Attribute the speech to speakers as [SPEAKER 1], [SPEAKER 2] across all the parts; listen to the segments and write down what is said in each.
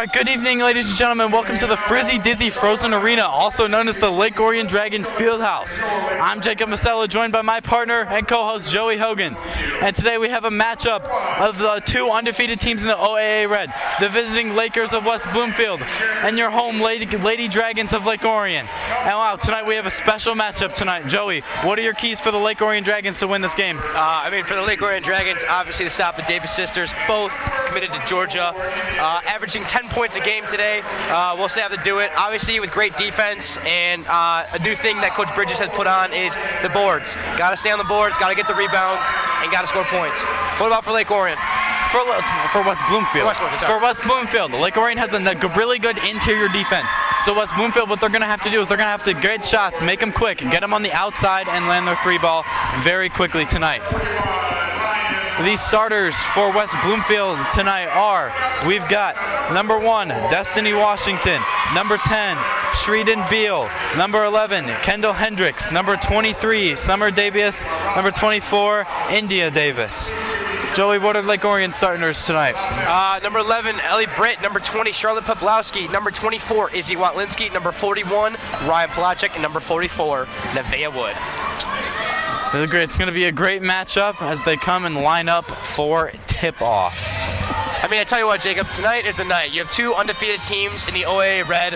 [SPEAKER 1] right, good evening, ladies and gentlemen. Welcome to the Frizzy Dizzy Frozen Arena, also known as the Lake Orion Dragon Fieldhouse. I'm Jacob Masella, joined by my partner and co-host Joey Hogan. And today we have a matchup of the two undefeated teams in the OAA Red, the visiting Lakers of West Bloomfield and your home Lady Dragons of Lake Orion. And wow, tonight we have a special matchup tonight. Joey, what are your keys for the Lake Orion Dragons to win this game?
[SPEAKER 2] For the Lake Orion Dragons, obviously to stop the Davis sisters, both committed to Georgia, averaging 10 points a game today. We'll still have to do it, obviously with great defense, and a new thing that Coach Bridges has put on is the boards. Got to stay on the boards, got to get the rebounds, and got to score points. What about for Lake Orion?
[SPEAKER 1] For West Bloomfield. For West Bloomfield, Lake Orion has a really good interior defense. So West Bloomfield, what they're going to have to do is they're going to have to get shots, make them quick, get them on the outside, and land their three ball very quickly tonight. These starters for West Bloomfield tonight are, we've got number 1, Destiny Washington, number 10, Shreden Beal, number 11, Kendall Hendricks, number 23, Summer Davis, number 24, India Davis. Joey, what are Lake Orion starters tonight?
[SPEAKER 2] Number 11, Ellie Britt. Number 20, Charlotte Poplowski. Number 24, Izzy Watlinski. Number 41, Ryan Polacek. And number 44, Nevaeh Wood.
[SPEAKER 1] It's going to be a great matchup as they come and line up for tip-off.
[SPEAKER 2] I tell you what, Jacob, tonight is the night. You have two undefeated teams in the OAA Red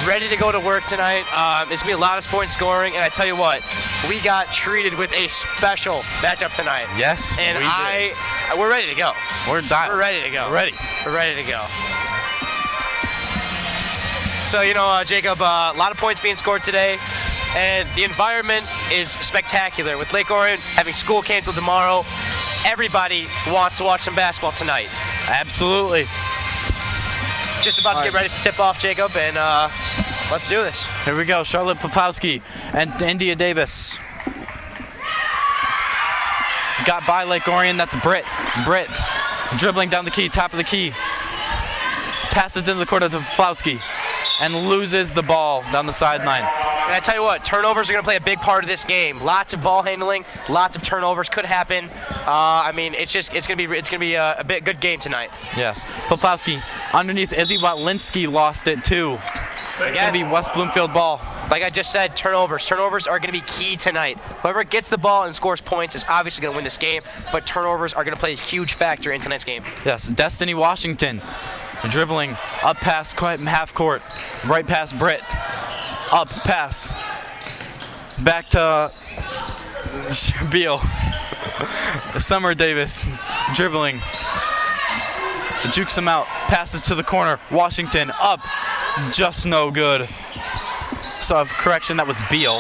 [SPEAKER 2] ready to go to work tonight. It's going to be a lot of point scoring, and I tell you what, we got treated with a special matchup tonight.
[SPEAKER 1] Yes,
[SPEAKER 2] and we're ready to go.
[SPEAKER 1] We're
[SPEAKER 2] ready to go.
[SPEAKER 1] We're ready to go.
[SPEAKER 2] So, Jacob, a lot of points being scored today, and the environment is spectacular. With Lake Orion having school canceled tomorrow, everybody wants to watch some basketball tonight.
[SPEAKER 1] Absolutely.
[SPEAKER 2] Just about to get ready for tip-off, Jacob, and let's do this.
[SPEAKER 1] Here we go, Charlotte Poplowski and India Davis. Got by Lake Orion, that's Britt. Britt dribbling down the key, top of the key. Passes into the court of Poplowski and loses the ball down the sideline.
[SPEAKER 2] And I tell you what, turnovers are going to play a big part of this game. Lots of ball handling, lots of turnovers could happen. It's going to be a good game tonight.
[SPEAKER 1] Yes. Poplowski underneath Izzy Watlinski lost it too. It's going to be West Bloomfield ball.
[SPEAKER 2] Like I just said, turnovers. Turnovers are going to be key tonight. Whoever gets the ball and scores points is obviously going to win this game, but turnovers are going to play a huge factor in tonight's game.
[SPEAKER 1] Yes. Destiny Washington dribbling up past half court, right past Britt. Up, pass, back to Beal. Summer Davis dribbling, jukes him out, passes to the corner. Washington up, just no good. So correction, that was Beal.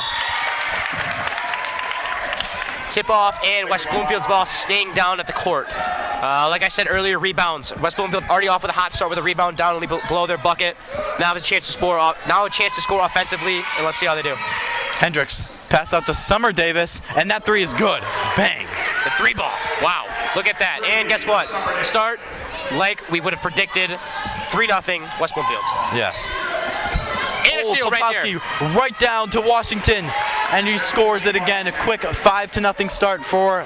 [SPEAKER 2] Tip off and West Bloomfield's ball staying down at the court. Like I said earlier, rebounds. West Bloomfield already off with a hot start with a rebound down only below their bucket. Now a chance to score. Offensively, and let's see how they do.
[SPEAKER 1] Hendricks pass out to Summer Davis, and that three is good. Bang!
[SPEAKER 2] The three ball. Wow! Look at that. And guess what? Start like we would have predicted, 3-0 West Bloomfield.
[SPEAKER 1] Yes.
[SPEAKER 2] And a steal right there.
[SPEAKER 1] Right down to Washington, and he scores it again. A quick 5-0 start for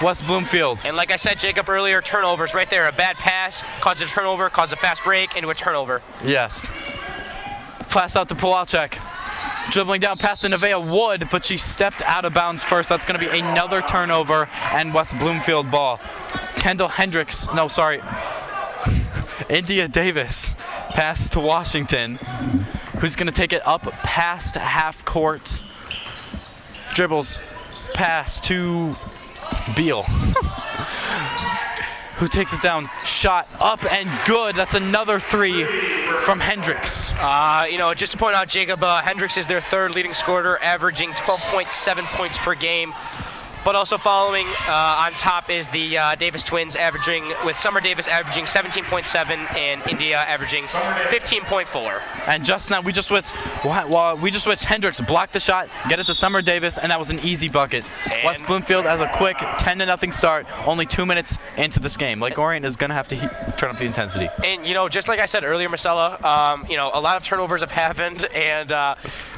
[SPEAKER 1] West Bloomfield.
[SPEAKER 2] And like I said, Jacob, earlier, turnovers right there. A bad pass caused a turnover, caused a fast break into a turnover.
[SPEAKER 1] Yes. Pass out to Polacek. Dribbling down past Nevaeh Wood, but she stepped out of bounds first. That's going to be another turnover and West Bloomfield ball. Kendall Hendricks, India Davis pass to Washington, who's going to take it up past half court. Dribbles, pass to Beal, who takes it down, shot up and good. That's another three from Hendricks.
[SPEAKER 2] Just to point out, Jacob, Hendricks is their third leading scorer, averaging 12.7 points per game. But also following on top is the Davis twins, with Summer Davis averaging 17.7 and India averaging 15.4.
[SPEAKER 1] And just now we just switched Hendricks, blocked the shot, get it to Summer Davis, and that was an easy bucket. And West Bloomfield has a quick 10-0 start, only 2 minutes into this game. Lake Orion is going to have to turn up the intensity.
[SPEAKER 2] And just like I said earlier, Marcella, a lot of turnovers have happened, and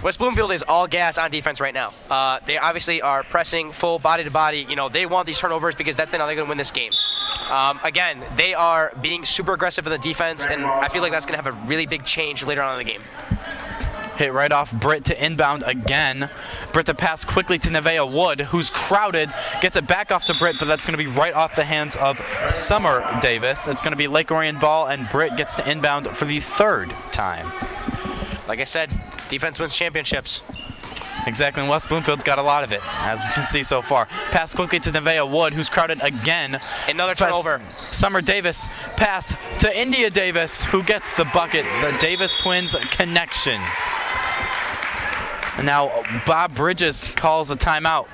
[SPEAKER 2] West Bloomfield is all gas on defense right now. They obviously are pressing full body to body. They want these turnovers because that's how they're going to win this game. Again, they are being super aggressive in the defense, and I feel like that's going to have a really big change later on in the game.
[SPEAKER 1] Hit right off Britt to inbound again. Britt to pass quickly to Nevaeh Wood, who's crowded. Gets it back off to Britt, but that's going to be right off the hands of Summer Davis. It's going to be Lake Orion ball, and Britt gets to inbound for the third time.
[SPEAKER 2] Like I said, defense wins championships.
[SPEAKER 1] Exactly, and West Bloomfield's got a lot of it, as we can see so far. Pass quickly to Nevaeh Wood, who's crowded again.
[SPEAKER 2] Another turnover.
[SPEAKER 1] Summer Davis, pass to India Davis, who gets the bucket. The Davis twins connection. And now Bob Bridges calls a timeout.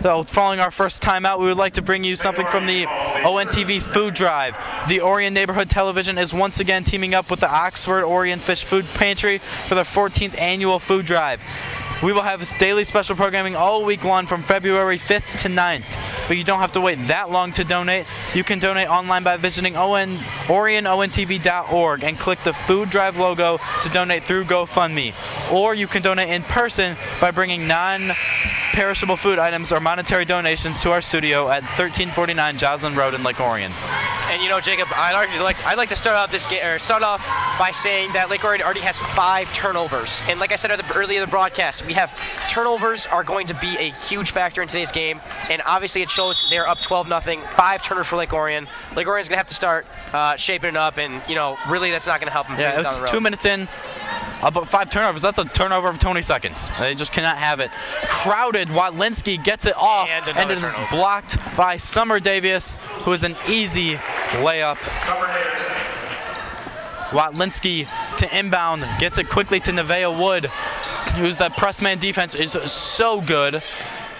[SPEAKER 1] So following our first timeout, we would like to bring you something from the ONTV Food Drive. The Orion Neighborhood Television is once again teaming up with the Oxford Orion Fish Food Pantry for the 14th annual food drive. We will have daily special programming all week long from February 5th to 9th. But you don't have to wait that long to donate. You can donate online by visiting OrionONTV.org and click the Food Drive logo to donate through GoFundMe. Or you can donate in person by bringing non-perishable food items or monetary donations to our studio at 1349 Joslin Road in Lake Orion.
[SPEAKER 2] And you know, Jacob, I'd like to start off by saying that Lake Orion already has 5 turnovers. And like I said earlier in the broadcast, we have turnovers are going to be a huge factor in today's game. And obviously it shows they're up 12-0. 5 turnovers for Lake Orion. Lake Orion's going to have to start shaping it up, and you know, really that's not going to help them down the road.
[SPEAKER 1] 2 minutes in. About 5 turnovers. That's a turnover of 20 seconds. They just cannot have it. Crowded. Watlinski gets it off, and it is blocked by Summer Davis, who is an easy layup. Watlinski to inbound, gets it quickly to Nevaeh Wood, who's that press man defense is so good.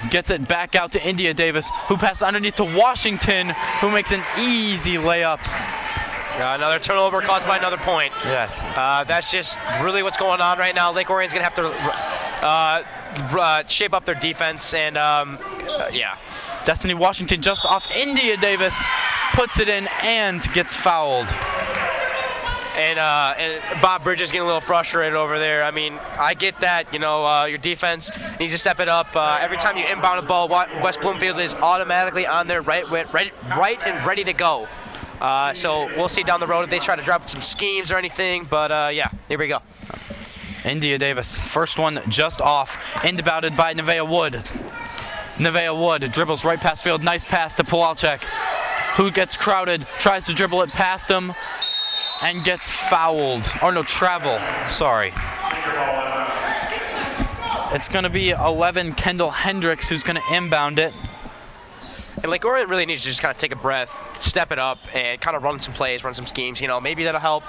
[SPEAKER 1] Gets it back out to India Davis, who passes underneath to Washington, who makes an easy layup.
[SPEAKER 2] Another turnover caused by another point.
[SPEAKER 1] Yes.
[SPEAKER 2] That's just really what's going on right now. Lake Orion's going to have to shape up their defense, and yeah.
[SPEAKER 1] Destiny Washington just off India Davis, puts it in and gets fouled.
[SPEAKER 2] And Bob Bridges getting a little frustrated over there. I mean, I get that, you know, your defense needs to step it up. Every time you inbound a ball, West Bloomfield is automatically on there right and ready to go. So we'll see down the road if they try to drop some schemes or anything. But yeah, here we go.
[SPEAKER 1] India Davis, first one just off, inbounded by Nevaeh Wood. Nevaeh Wood dribbles right past field, nice pass to Pawalczyk, who gets crowded, tries to dribble it past him, and gets fouled. Or no, travel, sorry. It's going to be 11 Kendall Hendricks who's going to inbound it.
[SPEAKER 2] And Lake Orion really needs to just kind of take a breath, step it up, and kind of run some plays, run some schemes. You know, maybe that'll help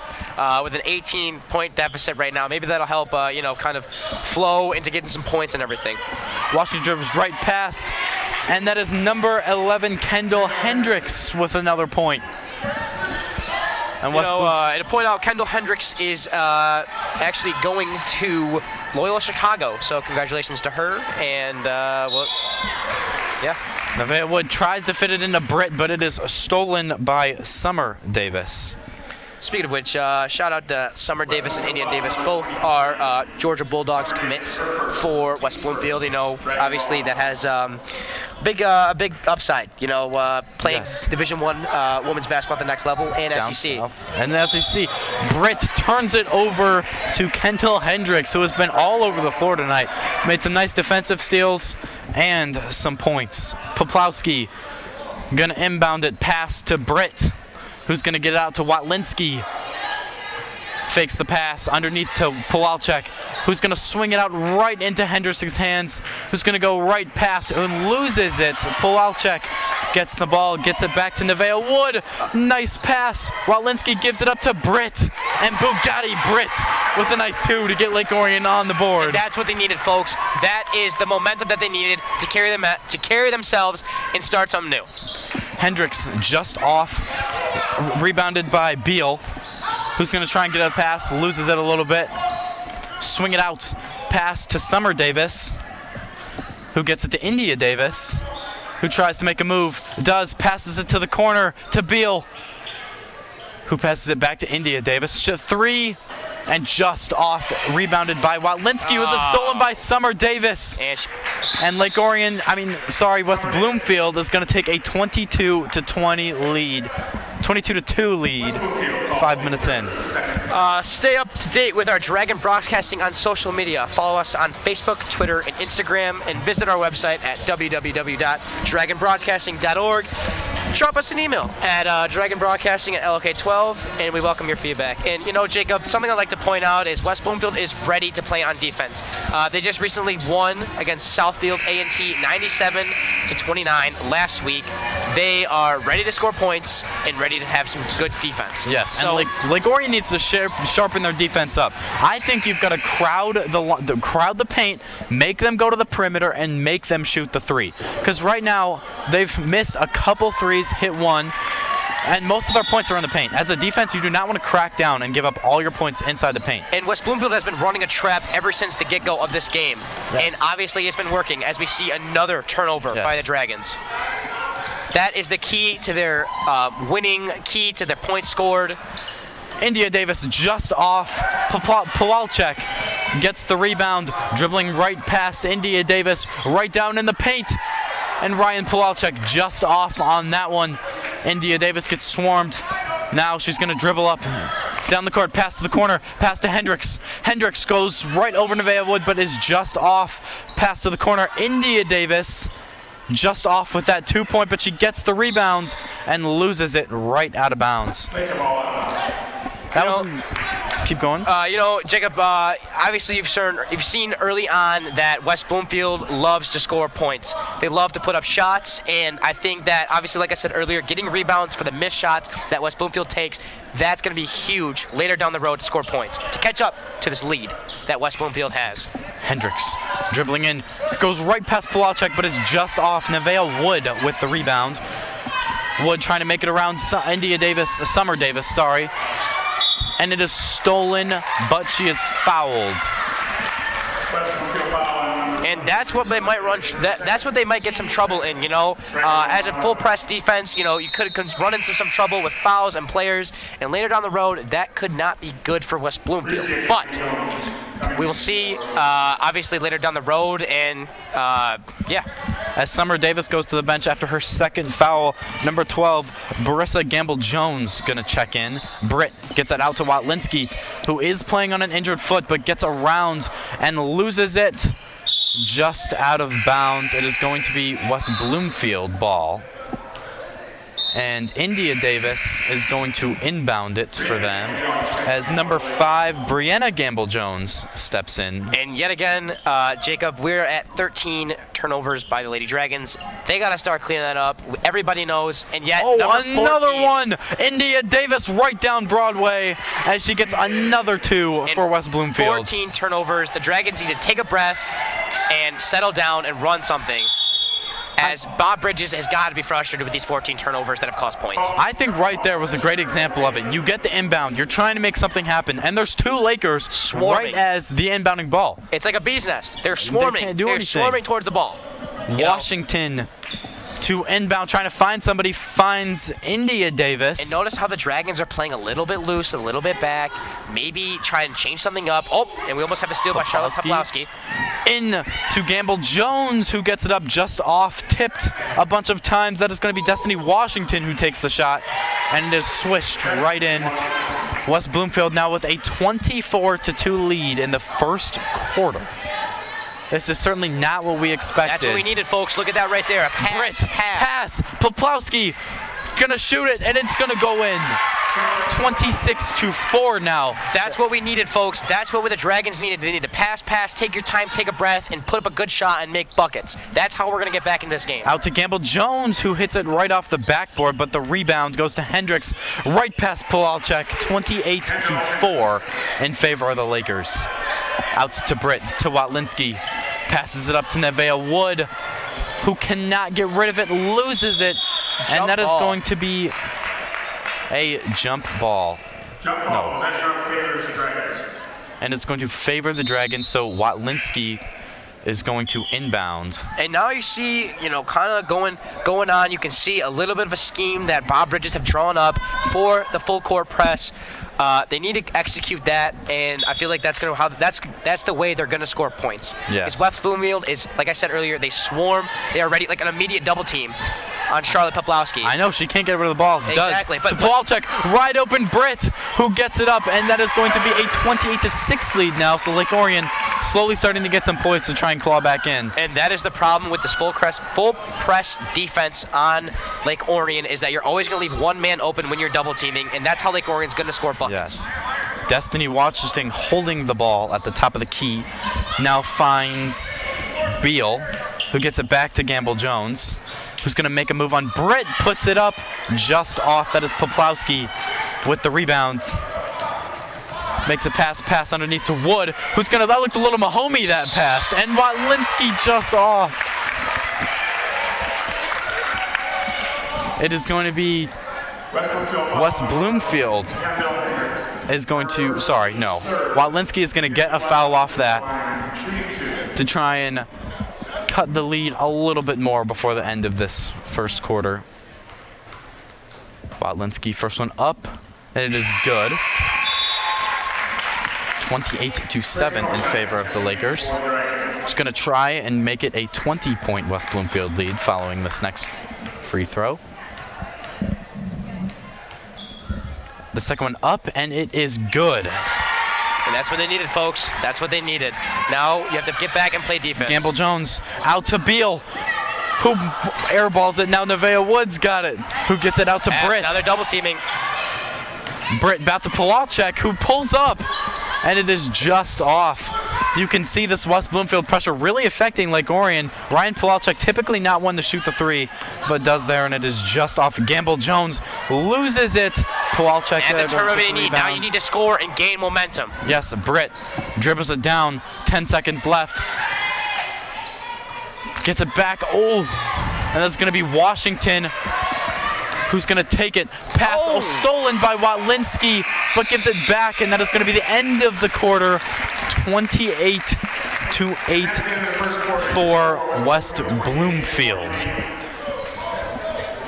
[SPEAKER 2] with an 18-point deficit right now. Maybe that'll help, you know, kind of flow into getting some points and everything.
[SPEAKER 1] Washington dribbles right past, and that is number 11 Kendall Hendricks with another point.
[SPEAKER 2] And to point out, Kendall Hendricks is actually going to Loyola Chicago, so congratulations to her. And yeah.
[SPEAKER 1] Nevaeh Wood tries to fit it into Britt, but it is stolen by Summer Davis.
[SPEAKER 2] Speaking of which, shout out to Summer Davis and India Davis. Both are Georgia Bulldogs commits for West Bloomfield. You know, obviously that has a big upside. You know, playing Division I women's basketball at the next level and
[SPEAKER 1] Down
[SPEAKER 2] SEC.
[SPEAKER 1] South. And the SEC. Britt turns it over to Kendall Hendricks, who has been all over the floor tonight. Made some nice defensive steals and some points. Poplowski gonna inbound it pass to Britt, who's going to get it out to Watlinski. Fakes the pass underneath to Pawalczyk, who's going to swing it out right into Hendricks' hands, who's going to go right past and loses it. Pawalczyk gets the ball, gets it back to Nevaeh Wood. Nice pass. Watlinski gives it up to Britt, and Bugatti Britt with a nice 2 to get Lake Orion on the board.
[SPEAKER 2] And that's what they needed, folks. That is the momentum that they needed to carry themselves and start something new.
[SPEAKER 1] Hendricks just off, rebounded by Beal, who's going to try and get a pass, loses it a little bit. Swing it out, pass to Summer Davis, who gets it to India Davis, who tries to make a move, passes it to the corner to Beal, who passes it back to India Davis. 3 And just off, rebounded by Watlinski, who was stolen by Summer Davis. And Lake Orion, West Bloomfield is going to take a 22-20 lead. 22-2 lead, 5 minutes in.
[SPEAKER 2] Stay up to date with our Dragon Broadcasting on social media. Follow us on Facebook, Twitter, and Instagram, and visit our website at www.dragonbroadcasting.org. Drop us an email at dragonbroadcasting@LOK12, and we welcome your feedback. And, Jacob, something I'd like to point out is West Bloomfield is ready to play on defense. They just recently won against Southfield A&T 97-29 last week. They are ready to score points and ready to have some good defense.
[SPEAKER 1] Yes, so, and Lake Orion needs to sharpen their defense up. I think you've got to crowd the paint, make them go to the perimeter, and make them shoot the three. Because right now, they've missed a couple threes, hit one, and most of their points are in the paint. As a defense, you do not want to crack down and give up all your points inside the paint.
[SPEAKER 2] And West Bloomfield has been running a trap ever since the get-go of this game. Yes. And obviously it's been working as we see another turnover by the Dragons. That is the key to their winning, key to their points scored.
[SPEAKER 1] India Davis just off. Pawalczyk gets the rebound, dribbling right past India Davis, right down in the paint. And Ryan Pawalczyk just off on that one. India Davis gets swarmed. Now she's going to dribble up down the court, pass to the corner, pass to Hendricks. Hendricks goes right over Nevaeh Wood, but is just off. Pass to the corner. India Davis just off with that 2-point, but she gets the rebound and loses it right out of bounds. Keep going.
[SPEAKER 2] Jacob, obviously you've seen early on that West Bloomfield loves to score points. They love to put up shots, and I think that, obviously, like I said earlier, getting rebounds for the missed shots that West Bloomfield takes, that's going to be huge later down the road to score points, to catch up to this lead that West Bloomfield has.
[SPEAKER 1] Hendricks dribbling in, goes right past Pawalczyk, but is just off. Nevaeh Wood with the rebound. Wood trying to make it around Summer Davis, sorry. And it is stolen, but she is fouled.
[SPEAKER 2] And that's what they might run. That's what they might get some trouble in. As a full press defense, you could run into some trouble with fouls and players. And later down the road, that could not be good for West Bloomfield. But we will see, obviously, later down the road. And
[SPEAKER 1] as Summer Davis goes to the bench after her second foul, number 12, Barissa Gamble-Jones going to check in. Britt gets it out to Watlinski, who is playing on an injured foot, but gets around and loses it just out of bounds. It is going to be West Bloomfield ball. And India Davis is going to inbound it for them as number 5, Brianna Gamble-Jones, steps in.
[SPEAKER 2] And yet again, Jacob, we're at 13 turnovers by the Lady Dragons. They got to start cleaning that up. Everybody knows. And yet,
[SPEAKER 1] another one. India Davis right down Broadway as she gets another 2 for West Bloomfield.
[SPEAKER 2] 14 turnovers. The Dragons need to take a breath and settle down and run something, as Bob Bridges has got to be frustrated with these 14 turnovers that have cost points.
[SPEAKER 1] I think right there was a great example of it. You get the inbound, you're trying to make something happen, and there's 2 Lakers swarming right as the inbounding ball.
[SPEAKER 2] It's like a bee's nest. They're swarming. They're swarming towards the ball.
[SPEAKER 1] Washington to inbound, trying to find somebody, finds India Davis.
[SPEAKER 2] And notice how the Dragons are playing a little bit loose, a little bit back, maybe try and change something up. Oh, and we almost have a steal by Charlotte Poplowski.
[SPEAKER 1] In to Gamble-Jones, who gets it up just off, tipped a bunch of times. That is going to be Destiny Washington who takes the shot, and it is swished right in. West Bloomfield now with a 24-2 lead in the first quarter. This is certainly not what we expected.
[SPEAKER 2] That's what we needed, folks. Look at that right there. A pass.
[SPEAKER 1] Poplowski gonna shoot it, and it's gonna go in. 26-4 now.
[SPEAKER 2] That's what we needed, folks. That's what the Dragons needed. They need to pass, take your time, take a breath, and put up a good shot and make buckets. That's how we're going to get back in this game.
[SPEAKER 1] Out to Gamble-Jones, who hits it right off the backboard, but the rebound goes to Hendricks, right past Pawalczyk, 28-4 in favor of the Lakers. Out to Britt, to Watlinski, passes it up to Nevaeh Wood, who cannot get rid of it, loses it, and that is going to be a jump ball.
[SPEAKER 3] Possession favors the Dragons.
[SPEAKER 1] And it's going to favor the Dragons, so Watlinski is going to inbound.
[SPEAKER 2] And now you see, kind of going on. You can see a little bit of a scheme that Bob Bridges have drawn up for the full court press. They need to execute that, and I feel like that's the way they're gonna score points.
[SPEAKER 1] Yes.
[SPEAKER 2] Because West Bloomfield is, like I said earlier, they swarm. They are ready, like an immediate double team on Charlotte Poplowski.
[SPEAKER 1] I know she can't get rid of the ball.
[SPEAKER 2] Exactly.
[SPEAKER 1] Does. To Pawalczyk, wide open Britt, who gets it up, and that is going to be a 28-6 lead now. So Lake Orion slowly starting to get some points to try and claw back in.
[SPEAKER 2] And that is the problem with this full press defense on Lake Orion, is that you're always going to leave one man open when you're double teaming, and that's how Lake Orion's going to score buckets.
[SPEAKER 1] Yes. Destiny Washington holding the ball at the top of the key now finds Beal, who gets it back to Gamble Jones, who's going to make a move on Britt, puts it up just off. That is Poplowski with the rebound. Makes a pass underneath to Wood, who's going to, that looked a little Mahomey, that pass, and Watlinski just off. It is going to be West Bloomfield is going to, Watlinski is going to get a foul off that to try and cut the lead a little bit more before the end of this first quarter. Watlinski, first one up, and it is good. 28-7 in favor of the Lakers. Just going to try and make it a 20-point West Bloomfield lead following this next free throw. The second one up, and it is good.
[SPEAKER 2] And that's what they needed, folks. That's what they needed. Now you have to get back and play defense.
[SPEAKER 1] Gamble Jones out to Beal, who airballs it. Now Nevaeh Woods got it, who gets it out to Britt.
[SPEAKER 2] Now they're double teaming.
[SPEAKER 1] Britt back to Pawalczyk, who pulls up, and it is just off. You can see this West Bloomfield pressure really affecting Lake Orion. Ryan Pawalczyk, typically not one to shoot the three, but does there, and it is just off. Gamble Jones loses it. Pawalczyk.
[SPEAKER 2] And the turnover they need. Now you need to score and gain momentum.
[SPEAKER 1] Yes, Britt dribbles it down. 10 seconds left. Gets it back. Oh, and that's going to be Washington, who's going to take it. Pass stolen by Watlinski, but gives it back, and that is going to be the end of the quarter. 28-8 for West Bloomfield.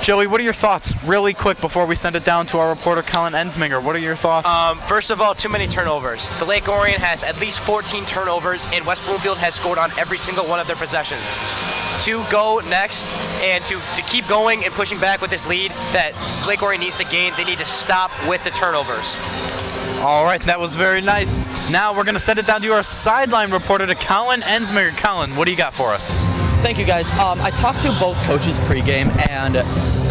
[SPEAKER 1] Joey, what are your thoughts, really quick, before we send it down to our reporter, Colin Ensminger? What are your thoughts?
[SPEAKER 2] First of all, too many turnovers. The Lake Orion has at least 14 turnovers, and West Bloomfield has scored on every single one of their possessions. To go next and to keep going and pushing back with this lead that Lake Orion needs to gain, they need to stop with the turnovers.
[SPEAKER 1] All right, that was very nice. Now we're going to send it down to our sideline reporter, to Colin Ensminger. Colin, what do you got for us?
[SPEAKER 3] Thank you, guys. I talked to both coaches pregame, and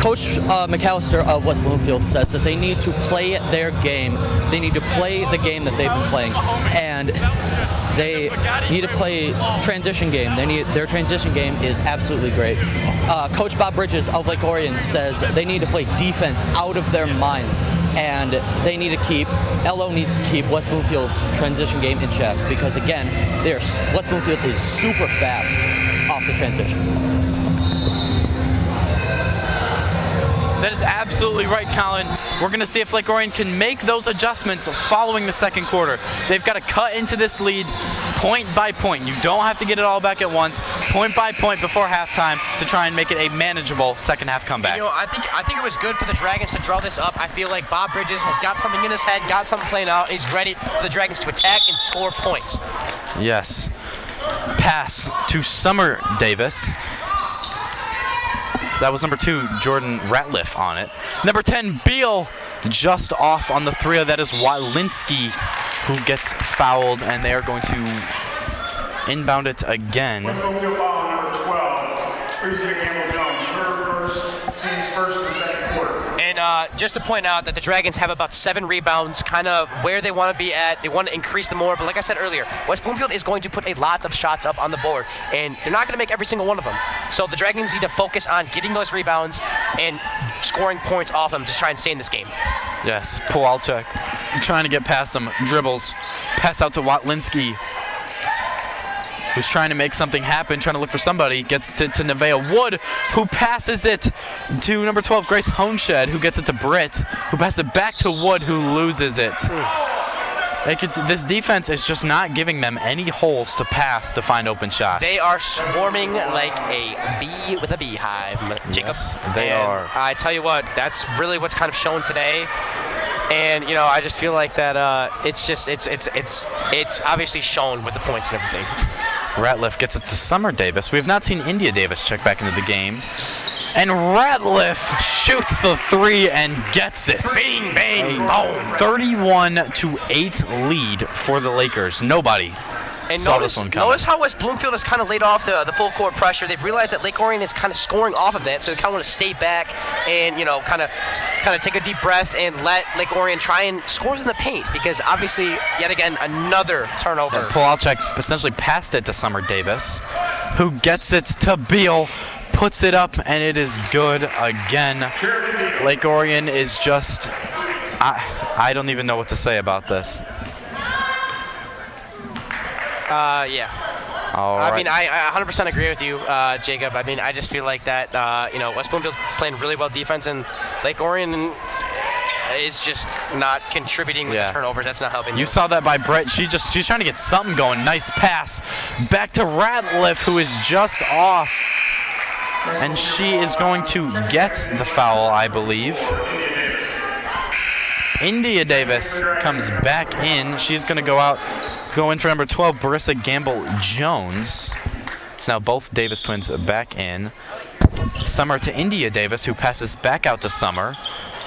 [SPEAKER 3] Coach McAllister of West Bloomfield says that they need to play their game. They need to play the game that they've been playing, and they need to play transition game. Their transition game is absolutely great. Coach Bob Bridges of Lake Orion says they need to play defense out of their minds, and they need to LO needs to keep West Bloomfield's transition game in check, because again, West Bloomfield is super fast off the transition.
[SPEAKER 1] That is absolutely right, Colin. We're going to see if Lake Orion can make those adjustments following the second quarter. They've got to cut into this lead point by point. You don't have to get it all back at once, point by point before halftime, to try and make it a manageable second half comeback.
[SPEAKER 2] I think it was good for the Dragons to draw this up. I feel like Bob Bridges has got something in his head, got something playing out. He's ready for the Dragons to attack and score points.
[SPEAKER 1] Yes. Pass to Summer Davis. That was number 2, Jordan Ratliff, on it. Number 10, Beal, just off on the 3. That is Watlinski, who gets fouled, and they are going to inbound it again.
[SPEAKER 4] West Bloomfield foul on number 12, Teresa Gamble Jones, her team's first in the second quarter.
[SPEAKER 2] And just to point out that the Dragons have about 7 rebounds, kind of where they want to be at. They want to increase them more, but like I said earlier, West Bloomfield is going to put a lot of shots up on the board, and they're not going to make every single one of them. So the Dragons need to focus on getting those rebounds and scoring points off them to try and stay in this game.
[SPEAKER 1] Yes, Pawalczyk trying to get past him, dribbles, pass out to Watlinski, who's trying to make something happen, trying to look for somebody, gets to Nevaeh Wood, who passes it to number 12, Grace Honeshed, who gets it to Britt, who passes it back to Wood, who loses it. This defense is just not giving them any holes to pass to find open shots.
[SPEAKER 2] They are swarming like a bee with a beehive, Jacob.
[SPEAKER 1] Yes, they are.
[SPEAKER 2] I tell you what, that's really what's kind of shown today. And I just feel like that it's obviously shown with the points and everything.
[SPEAKER 1] Ratliff gets it to Summer Davis. We have not seen India Davis check back into the game. And Ratliff shoots the three and gets it.
[SPEAKER 2] Bing, bang, boom.
[SPEAKER 1] 31-8 lead for the Lakers. Nobody saw this one coming.
[SPEAKER 2] Notice how West Bloomfield has kind of laid off the full court pressure. They've realized that Lake Orion is kind of scoring off of that, so they kind of want to stay back and kind of take a deep breath and let Lake Orion try and score in the paint, because obviously yet again another turnover.
[SPEAKER 1] Pawalczyk essentially passed it to Summer Davis, who gets it to Beal. Puts it up, and it is good again. Lake Orion is just... I don't even know what to say about this.
[SPEAKER 2] Yeah.
[SPEAKER 1] All right.
[SPEAKER 2] I mean, I 100% agree with you, Jacob. I mean, I just feel like that, West Bloomfield's playing really well defense, and Lake Orion is just not contributing with the turnovers. That's not helping.
[SPEAKER 1] You saw that by Brett. She's trying to get something going. Nice pass. Back to Ratliff, who is just off. And she is going to get the foul, I believe. India Davis comes back in. She's going to go in for number 12, Barissa Gamble-Jones. So now both Davis twins back in. Summer to India Davis, who passes back out to Summer,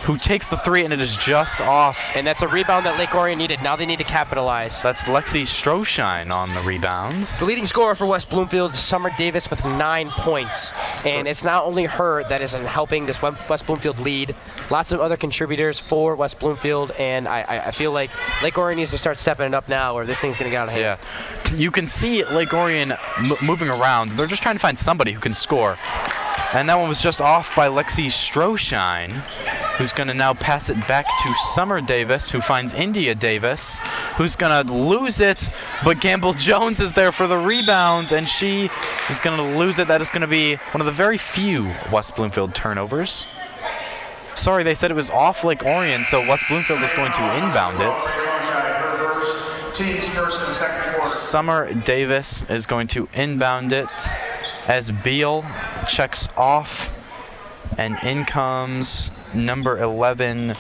[SPEAKER 1] who takes the three, and it is just off.
[SPEAKER 2] And that's a rebound that Lake Orion needed. Now they need to capitalize.
[SPEAKER 1] That's Lexi Stroshine on the rebounds.
[SPEAKER 2] The leading scorer for West Bloomfield, Summer Davis, with 9 points. And it's not only her that is helping this West Bloomfield lead. Lots of other contributors for West Bloomfield, and I feel like Lake Orion needs to start stepping it up now, or this thing's going to get out of hand.
[SPEAKER 1] Yeah. You can see Lake Orion moving around. They're just trying to find somebody who can score. And that one was just off by Lexi Stroshine, who's going to now pass it back to Summer Davis, who finds India Davis, who's going to lose it, but Gamble-Jones is there for the rebound, and she is going to lose it. That is going to be one of the very few West Bloomfield turnovers. Sorry, they said it was off Lake Orion, so West Bloomfield is going to inbound it. Summer Davis is going to inbound it as Beal checks off, and in comes number 11,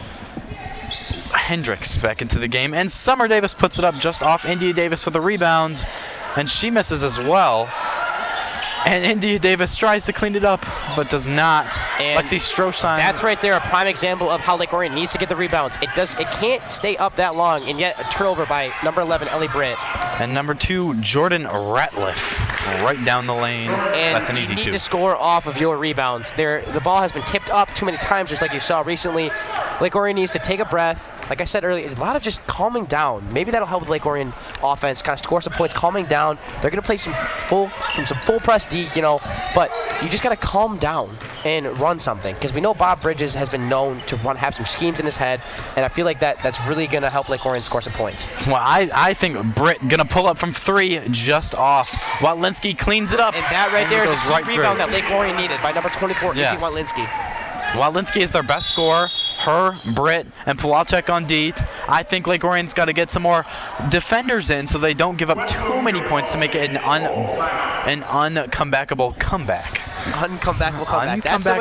[SPEAKER 1] Hendricks, back into the game. And Summer Davis puts it up just off India Davis for the rebound, and she misses as well. And India Davis tries to clean it up, but does not. And Lexi Stroshine.
[SPEAKER 2] That's right there, a prime example of how Lake Orion needs to get the rebounds. It can't stay up that long, and yet a turnover by number 11, Ellie Britt.
[SPEAKER 1] And number 2, Jordan Ratliff, right down the lane.
[SPEAKER 2] And
[SPEAKER 1] that's an easy 2.
[SPEAKER 2] You need to score off of your rebounds. The ball has been tipped up too many times, just like you saw recently. Lake Orion needs to take a breath. Like I said earlier, a lot of just calming down. Maybe that'll help with Lake Orion offense, kind of score some points, calming down. They're going to play some full press D, but you just got to calm down and run something, because we know Bob Bridges has been known to have some schemes in his head, and I feel like that's really going to help Lake Orion score some points.
[SPEAKER 1] Well, I think Britt going to pull up from 3 just off. Watlinski cleans it up.
[SPEAKER 2] And that right there is a
[SPEAKER 1] right
[SPEAKER 2] rebound that Lake Orion needed by number 24, Izzy Watlinski.
[SPEAKER 1] Watlinski is their best scorer. Her, Britt, and Pawalczyk on D. I think Lake Orion's got to get some more defenders in so they don't give up too many points to make it an uncomebackable comeback.
[SPEAKER 2] Uncomebackable comeback. That's what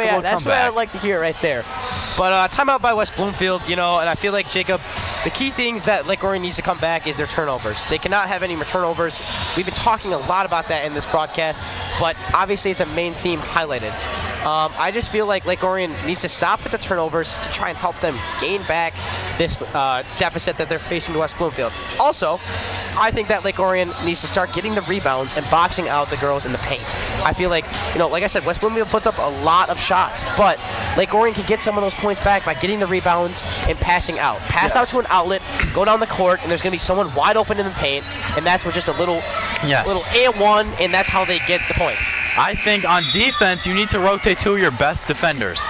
[SPEAKER 2] I would like to hear right there. But timeout by West Bloomfield, and I feel like, Jacob, the key things that Lake Orion needs to come back is their turnovers. They cannot have any more turnovers. We've been talking a lot about that in this broadcast, but obviously it's a main theme highlighted. I just feel like Lake Orion needs to stop with the turnovers to try and help them gain back this deficit that they're facing to West Bloomfield. Also, I think that Lake Orion needs to start getting the rebounds and boxing out the girls in the paint. I feel like, like I said, West Bloomfield puts up a lot of shots, but Lake Orion can get some of those points back by getting the rebounds and passing out. Pass out to an outlet, go down the court, and there's going to be someone wide open in the paint, and that's with just a little and-one, and that's how they get the points.
[SPEAKER 1] I think on defense, you need to rotate 2 of your best defenders.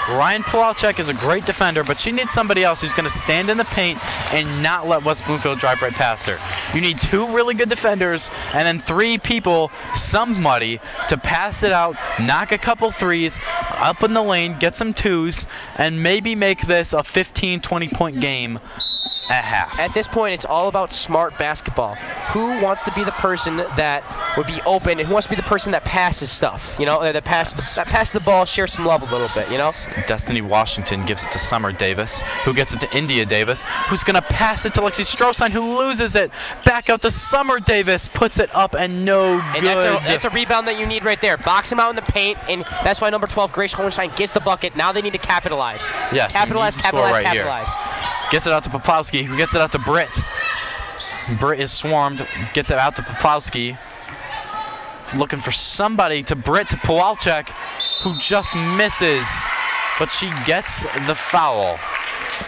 [SPEAKER 1] Ryan Pawalczyk is a great defender, but she needs somebody else who's going to stand in the paint and not let West Bloomfield drive right past her. You need 2 really good defenders and then 3 people, somebody, to pass it out, knock a couple threes, up in the lane, get some 2s, and maybe make this a 15, 20-point game. at half.
[SPEAKER 2] At this point, it's all about smart basketball. Who wants to be the person that would be open, and who wants to be the person that passes stuff? You know, that passes the ball, share some love a little bit. You know.
[SPEAKER 1] Destiny Washington gives it to Summer Davis, who gets it to India Davis, who's gonna pass it to Lexi Strohstein, who loses it. Back out to Summer Davis, puts it up and no good.
[SPEAKER 2] And that's a rebound that you need right there. Box him out in the paint, and that's why number 12, Grace Hohenstein, gets the bucket. Now they need to capitalize.
[SPEAKER 1] Yes,
[SPEAKER 2] capitalize.
[SPEAKER 1] Here. Gets it out to Poplawski, who gets it out to Britt. Britt is swarmed, gets it out to Poplawski. Looking for somebody to Britt, to Pawalczyk, who just misses, but she gets the foul.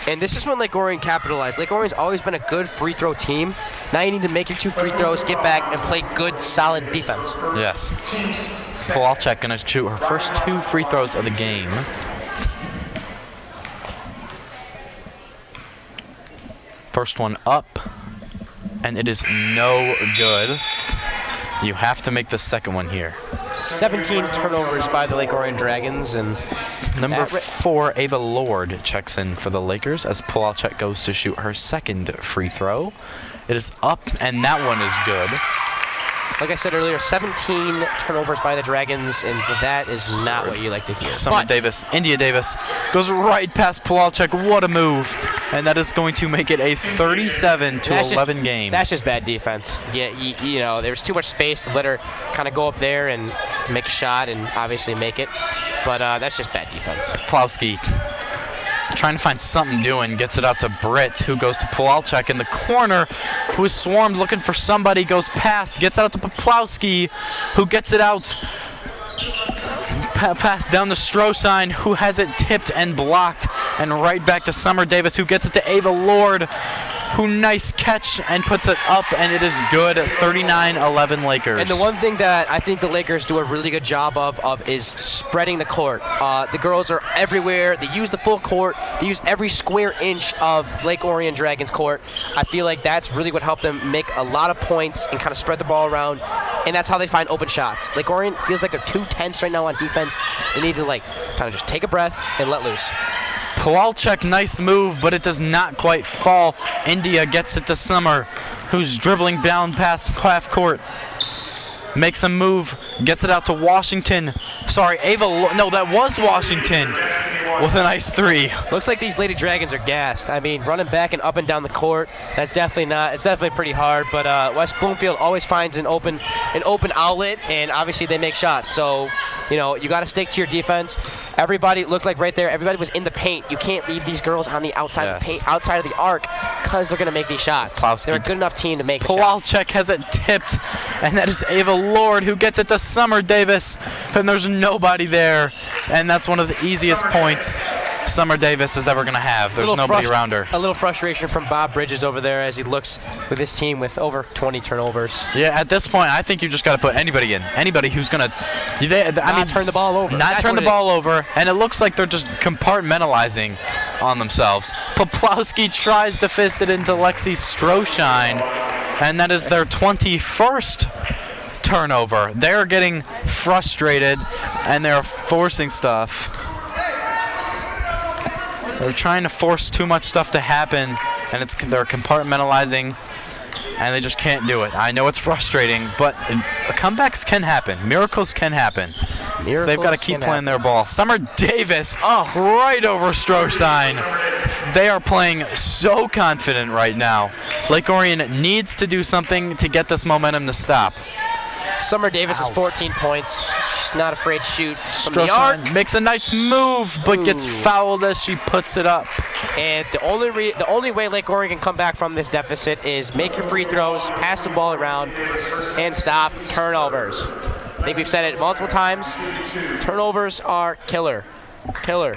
[SPEAKER 2] And this is when Lake Orion capitalized. Lake Orion's always been a good free throw team. Now you need to make your 2 free throws, get back, and play good, solid defense.
[SPEAKER 1] Yes. Pawalczyk gonna shoot her first 2 free throws of the game. First one up, and it is no good. You have to make the second one here.
[SPEAKER 2] 17 turnovers by the Lake Orion Dragons, and
[SPEAKER 1] number 4, Ava Lord, checks in for the Lakers as Pawalczyk goes to shoot her second free throw. It is up, and that one is good.
[SPEAKER 2] Like I said earlier, 17 turnovers by the Dragons, and that is not what you like to hear.
[SPEAKER 1] Summer Davis, India Davis, goes right past Pawalczyk. What a move. And that is going to make it a 37-11 game.
[SPEAKER 2] That's just bad defense. Yeah, you know, there was too much space to let her kind of go up there and make a shot and obviously make it. But that's just bad defense.
[SPEAKER 1] Poplawski trying to find something doing, gets it out to Britt, who goes to Pawalczyk in the corner, who is swarmed looking for somebody, goes past, gets out to Poplawski, who gets it out. Pass down to Strohstein, who has it tipped and blocked, and right back to Summer Davis, who gets it to Ava Lord, who nice catch and puts it up, and it is good. 39-11 Lakers.
[SPEAKER 2] And the one thing that I think the Lakers do a really good job of is spreading the court. The girls are everywhere. They use the full court. They use every square inch of Lake Orion Dragons court. I feel like that's really what helped them make a lot of points and kind of spread the ball around, and that's how they find open shots. Lake Orion feels like they're too tense right now on defense. They need to kind of just take a breath and let loose.
[SPEAKER 1] Pawalczyk, nice move, but it does not quite fall. India gets it to Summer, who's dribbling down past half court. Makes a move, gets it out to Washington. Sorry, no, that was Washington with a nice 3.
[SPEAKER 2] Looks like these Lady Dragons are gassed. I mean, running back and up and down the court, it's definitely pretty hard, but West Bloomfield always finds an open outlet, and obviously they make shots. So, you know, you got to stick to your defense. Everybody looked like right there, everybody was in the paint. You can't leave these girls on the outside of the paint, outside of the arc, because they're going to make these shots. They're a good enough team to make the shots.
[SPEAKER 1] Pawalczyk has it tipped, and that is Ava Lord, who gets it to Summer Davis, and there's nobody there, and that's one of the easiest points Summer Davis is ever going to have. There's nobody around her.
[SPEAKER 2] A little frustration from Bob Bridges over there as he looks with his team with over 20 turnovers.
[SPEAKER 1] Yeah, at this point, I think you just got to put anybody in. Anybody who's going to
[SPEAKER 2] turn the ball over.
[SPEAKER 1] Not turn the ball over, and it looks like they're just compartmentalizing on themselves. Poplawski tries to fist it into Lexi Strohstein, and that is their 21st turnover. They're getting frustrated, and they're forcing stuff. They're trying to force too much stuff to happen, and they're compartmentalizing, and they just can't do it. I know it's frustrating, but comebacks can happen. Miracles can happen. So they've got to keep playing their ball. Summer Davis, right over Strohstein. They are playing so confident right now. Lake Orion needs to do something to get this momentum to stop.
[SPEAKER 2] Summer Davis has 14 points. She's not afraid to shoot from the arc.
[SPEAKER 1] Makes a nice move, but gets fouled as she puts it up.
[SPEAKER 2] And the only way Lake Orion can come back from this deficit is make your free throws, pass the ball around, and stop turnovers. I think we've said it multiple times. Turnovers are killer.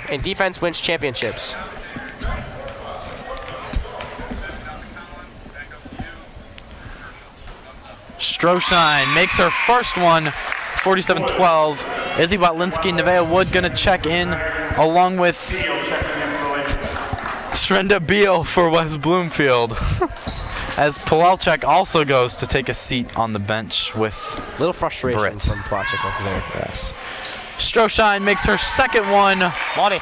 [SPEAKER 2] And defense wins championships.
[SPEAKER 1] Strohstein makes her first one, 47-12. Izzy Watlinski, Nevaeh Wood going to check in, along with Srenda Beal for West Bloomfield. As Pawalczyk also goes to take a seat on the bench with
[SPEAKER 2] little frustration
[SPEAKER 1] Britt.
[SPEAKER 2] From Pawalczyk over there.
[SPEAKER 1] Yes. Strohstein makes her second one.
[SPEAKER 2] Money.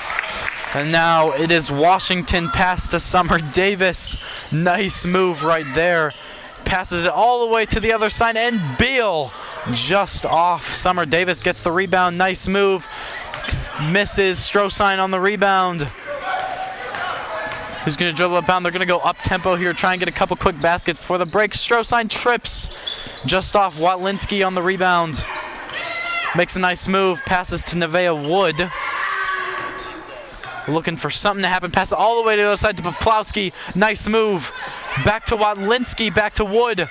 [SPEAKER 1] And now it is Washington pass to Summer Davis. Nice move right there. Passes it all the way to the other side, and Beal just off. Summer Davis gets the rebound. Nice move. Misses. Strosign on the rebound. Who's going to dribble up bound? They're going to go up tempo here, try and get a couple quick baskets before the break. Strosign trips just off. Watlinski on the rebound. Makes a nice move. Passes to Nevaeh Wood. Looking for something to happen. Pass all the way to the other side to Poplawski. Nice move. Back to Watlinski. Back to Wood.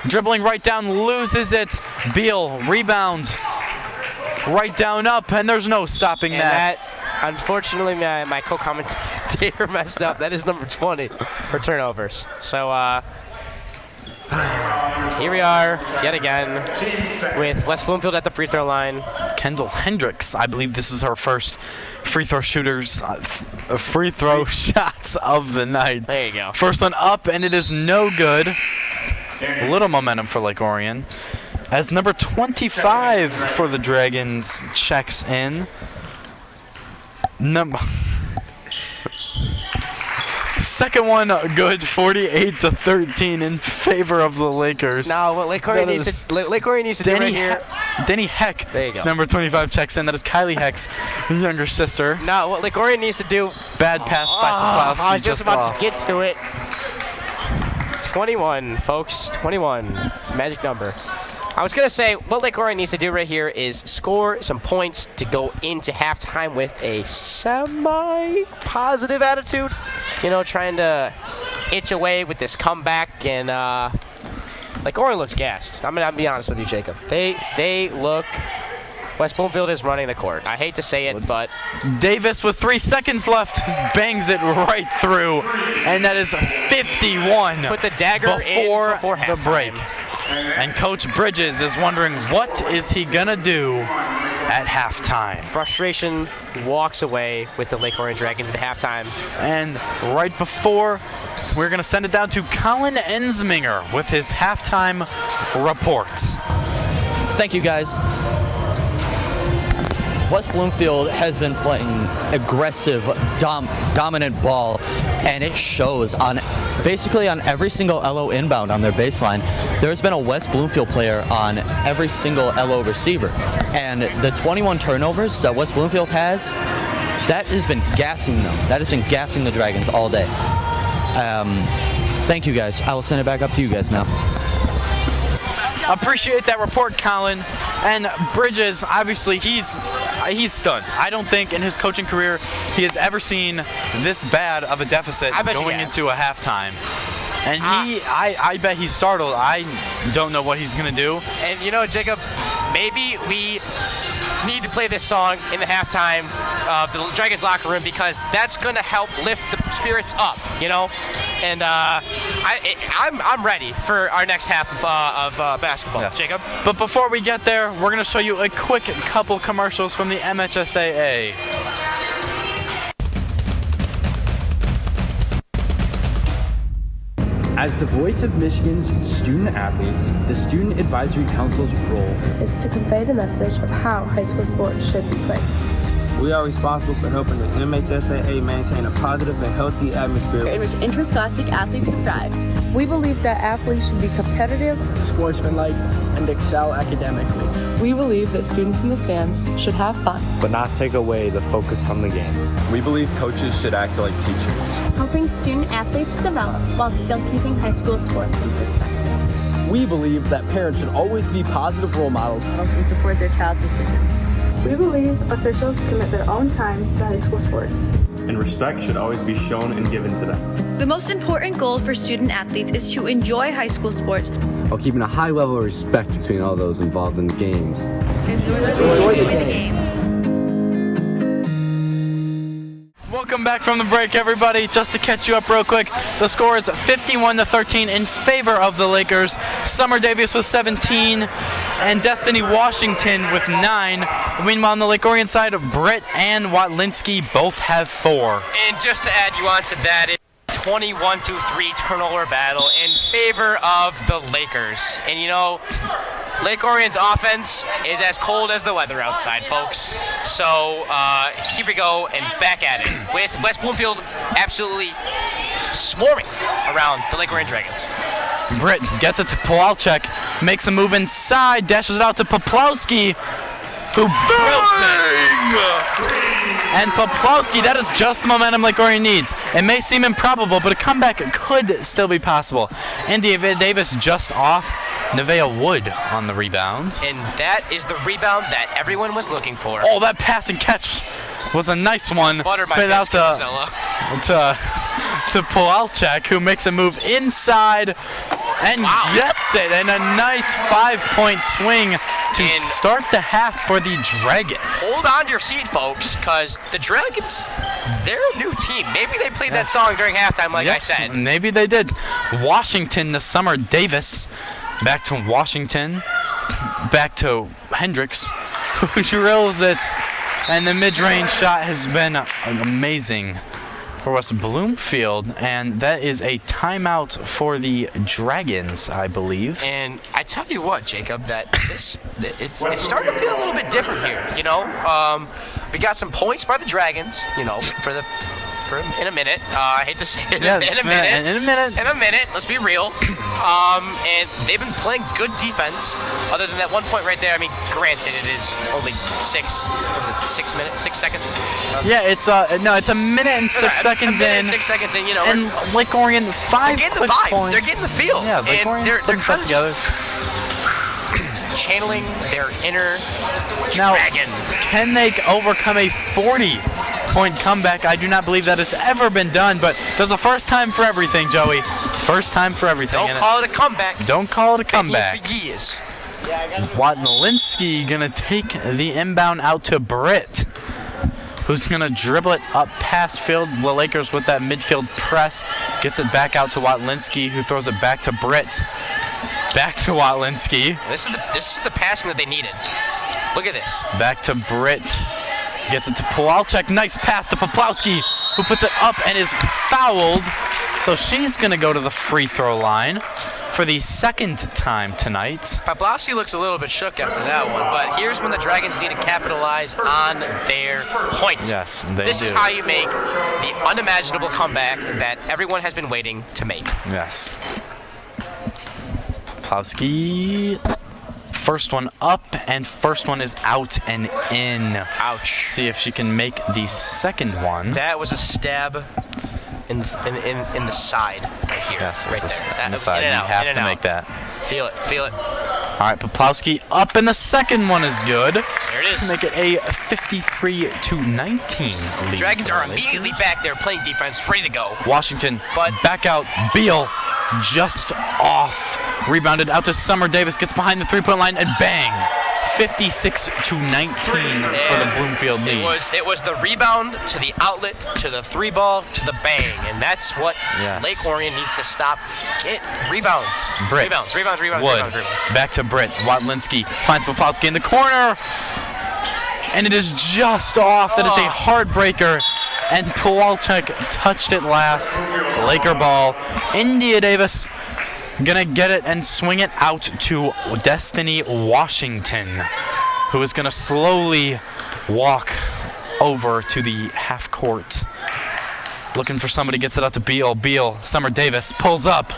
[SPEAKER 1] Dribbling right down. Loses it. Beal. Rebound. Right down up. And there's no stopping that.
[SPEAKER 2] Unfortunately, my co-commentator messed up. That is number 20 for turnovers. So here we are yet again with West Bloomfield at the free throw line.
[SPEAKER 1] Kendall Hendricks, I believe this is her first free throw shots of the night.
[SPEAKER 2] There you go.
[SPEAKER 1] First one up, and it is no good. A little momentum for Lake Orion. As number 25 for the Dragons checks in. Second one good, 48-13 in favor of the Lakers.
[SPEAKER 2] Now what Lake Orion needs to do right here.
[SPEAKER 1] Denny Heck,
[SPEAKER 2] there you go.
[SPEAKER 1] Number 25 checks in. That is Kylie Heck's younger sister.
[SPEAKER 2] Now what Lake Orion needs to do.
[SPEAKER 1] Bad pass by Poplawski.
[SPEAKER 2] I was just about to get to it. 21, folks. 21. It's a magic number. I was going to say, what Lake Orion needs to do right here is score some points to go into halftime with a semi-positive attitude. You know, trying to itch away with this comeback. And Lake Orion looks gassed. I'm going to be honest with you, Jacob. They look... West Bloomfield is running the court. I hate to say it, but...
[SPEAKER 1] Davis with 3 seconds left bangs it right through. And that is 51
[SPEAKER 2] put the dagger before
[SPEAKER 1] the break. And Coach Bridges is wondering, what is he going to do at halftime?
[SPEAKER 2] Frustration walks away with the Lake Orion Dragons at halftime.
[SPEAKER 1] And right before, we're going to send it down to Colin Ensminger with his halftime report.
[SPEAKER 3] Thank you, guys. West Bloomfield has been playing aggressive, dominant ball, and it shows on basically on every single LO inbound on their baseline. There's been a West Bloomfield player on every single LO receiver, and the 21 turnovers that West Bloomfield has, that has been gassing them. That has been gassing the Dragons all day. Thank you, guys. I will send it back up to you guys now.
[SPEAKER 1] Appreciate that report, Colin. And Bridges, obviously, he's stunned. I don't think in his coaching career he has ever seen this bad of a deficit going into a halftime. And I bet he's startled. I don't know what he's going to do.
[SPEAKER 2] And, you know, Jacob, maybe we need to play this song in the halftime of the Dragons locker room, because that's going to help lift the spirits up, you know? And I'm ready for our next half of basketball, yes. Jacob.
[SPEAKER 1] But before we get there, we're going to show you a quick couple commercials from the MHSAA.
[SPEAKER 5] As the voice of Michigan's student athletes, the Student Advisory Council's role
[SPEAKER 6] is to convey the message of how high school sports should be played.
[SPEAKER 7] We are responsible for helping the MHSAA maintain a positive and healthy atmosphere
[SPEAKER 8] in which interscholastic athletes can thrive.
[SPEAKER 6] We believe that athletes should be competitive,
[SPEAKER 9] sportsmanlike, and excel academically.
[SPEAKER 6] We believe that students in the stands should have fun,
[SPEAKER 10] but not take away the focus from the game.
[SPEAKER 11] We believe coaches should act like teachers,
[SPEAKER 8] helping student athletes develop while still keeping high school sports in perspective.
[SPEAKER 9] We believe that parents should always be positive role models
[SPEAKER 8] and support their child's decisions.
[SPEAKER 6] We believe officials commit their own time to high school sports,
[SPEAKER 11] and respect should always be shown and given to them.
[SPEAKER 12] The most important goal for student athletes is to enjoy high school sports
[SPEAKER 13] while keeping a high level of respect between all those involved in the games.
[SPEAKER 12] Enjoy the game.
[SPEAKER 1] Welcome back from the break, everybody. Just to catch you up real quick, the score is 51-13 in favor of the Lakers. Summer Davis with 17 and Destiny Washington with 9. Meanwhile, on the Lake Orion side, Britt and Watlinski both have 4.
[SPEAKER 2] And just to add you on to that, it's 21-3 turnover battle in favor of the Lakers. And you know, Lake Orion's offense is as cold as the weather outside, folks. So here we go and back at it with West Bloomfield absolutely swarming around the Lake Orion Dragons.
[SPEAKER 1] Britt gets it to Pawalczyk, makes a move inside, dashes it out to Poplawski, who drills it. And Poplawski, that is just the momentum Lake Orion needs. It may seem improbable, but a comeback could still be possible. India Davis just off. Nevaeh Wood on the rebounds.
[SPEAKER 2] And that is the rebound that everyone was looking for.
[SPEAKER 1] Oh, that pass and catch was a nice one.
[SPEAKER 2] Butter my
[SPEAKER 1] Put it out to Pawalczyk, who makes a move inside and gets it. And a nice 5-point swing to start the half for the Dragons.
[SPEAKER 2] Hold on to your seat, folks, because the Dragons, they're a new team. Maybe they played that song during halftime, like I said.
[SPEAKER 1] Maybe they did. Washington this summer. Davis back to Washington. Back to Hendricks, who drills it. And the mid-range shot has been amazing for West Bloomfield, and that is a timeout for the Dragons, I believe.
[SPEAKER 2] And I tell you what, Jacob, that it's starting to feel a little bit different here. You know, we got some points by the Dragons. You know, in a minute. I hate to say it.
[SPEAKER 1] Yeah,
[SPEAKER 2] in a minute. Let's be real. And they've been playing good defense. Other than that 1 point right there. I mean, granted, it is only 6 seconds.
[SPEAKER 1] Yeah, it's a minute and 6 seconds in.
[SPEAKER 2] 6 seconds in. You know,
[SPEAKER 1] and Lake Orion 5 quick points.
[SPEAKER 2] They're getting the feel.
[SPEAKER 1] Yeah, Lake Orion
[SPEAKER 2] they're
[SPEAKER 1] kind of together.
[SPEAKER 2] Channeling their inner
[SPEAKER 1] now,
[SPEAKER 2] dragon.
[SPEAKER 1] Can they overcome a 40-point comeback? I do not believe that has ever been done, but there's a first time for everything, Joey. First time for everything.
[SPEAKER 2] Don't call it a comeback.
[SPEAKER 1] Don't call it a comeback.
[SPEAKER 2] For years.
[SPEAKER 1] Watlinski gonna take the inbound out to Britt, who's gonna dribble it up past field. The Lakers with that midfield press gets it back out to Watlinski, who throws it back to Britt. Back to Watlinski.
[SPEAKER 2] This is the passing that they needed. Look at this.
[SPEAKER 1] Back to Britt. Gets it to Pawalczyk. Nice pass to Poplawski, who puts it up and is fouled. So she's going to go to the free throw line for the second time tonight.
[SPEAKER 2] Poplawski looks a little bit shook after that one, but here's when the Dragons need to capitalize on their points.
[SPEAKER 1] Yes, they
[SPEAKER 2] This
[SPEAKER 1] do.
[SPEAKER 2] is how you make the unimaginable comeback that everyone has been waiting to make.
[SPEAKER 1] Yes. Poplawski, first one up, and first one is out and in.
[SPEAKER 2] Ouch.
[SPEAKER 1] See if she can make the second one.
[SPEAKER 2] That was a stab in the side right here.
[SPEAKER 1] Yes,
[SPEAKER 2] right there.
[SPEAKER 1] In the side. You have to make that.
[SPEAKER 2] Feel it.
[SPEAKER 1] All right, Poplawski up, and the second one is good.
[SPEAKER 2] There it is.
[SPEAKER 1] To make it a 53-19 lead.
[SPEAKER 2] Dragons are immediately back there playing defense, ready to go.
[SPEAKER 1] Washington, back out. Beal just off. Rebounded out to Summer Davis, gets behind the three-point line, and bang! 56-19 for the Bloomfield lead.
[SPEAKER 2] It was the rebound to the outlet to the three ball to the bang, and that's what Lake Orion needs to stop. Get rebounds.
[SPEAKER 1] Britt.
[SPEAKER 2] Rebounds.
[SPEAKER 1] Wood. Back to Britt. Watlinski finds Poplawski in the corner, and it is just off. That is a heartbreaker, and Pawalczyk touched it last. Laker ball. India Davis gonna get it and swing it out to Destiny Washington, who is gonna slowly walk over to the half court. Looking for somebody, gets it out to Beal. Beal, Summer Davis pulls up.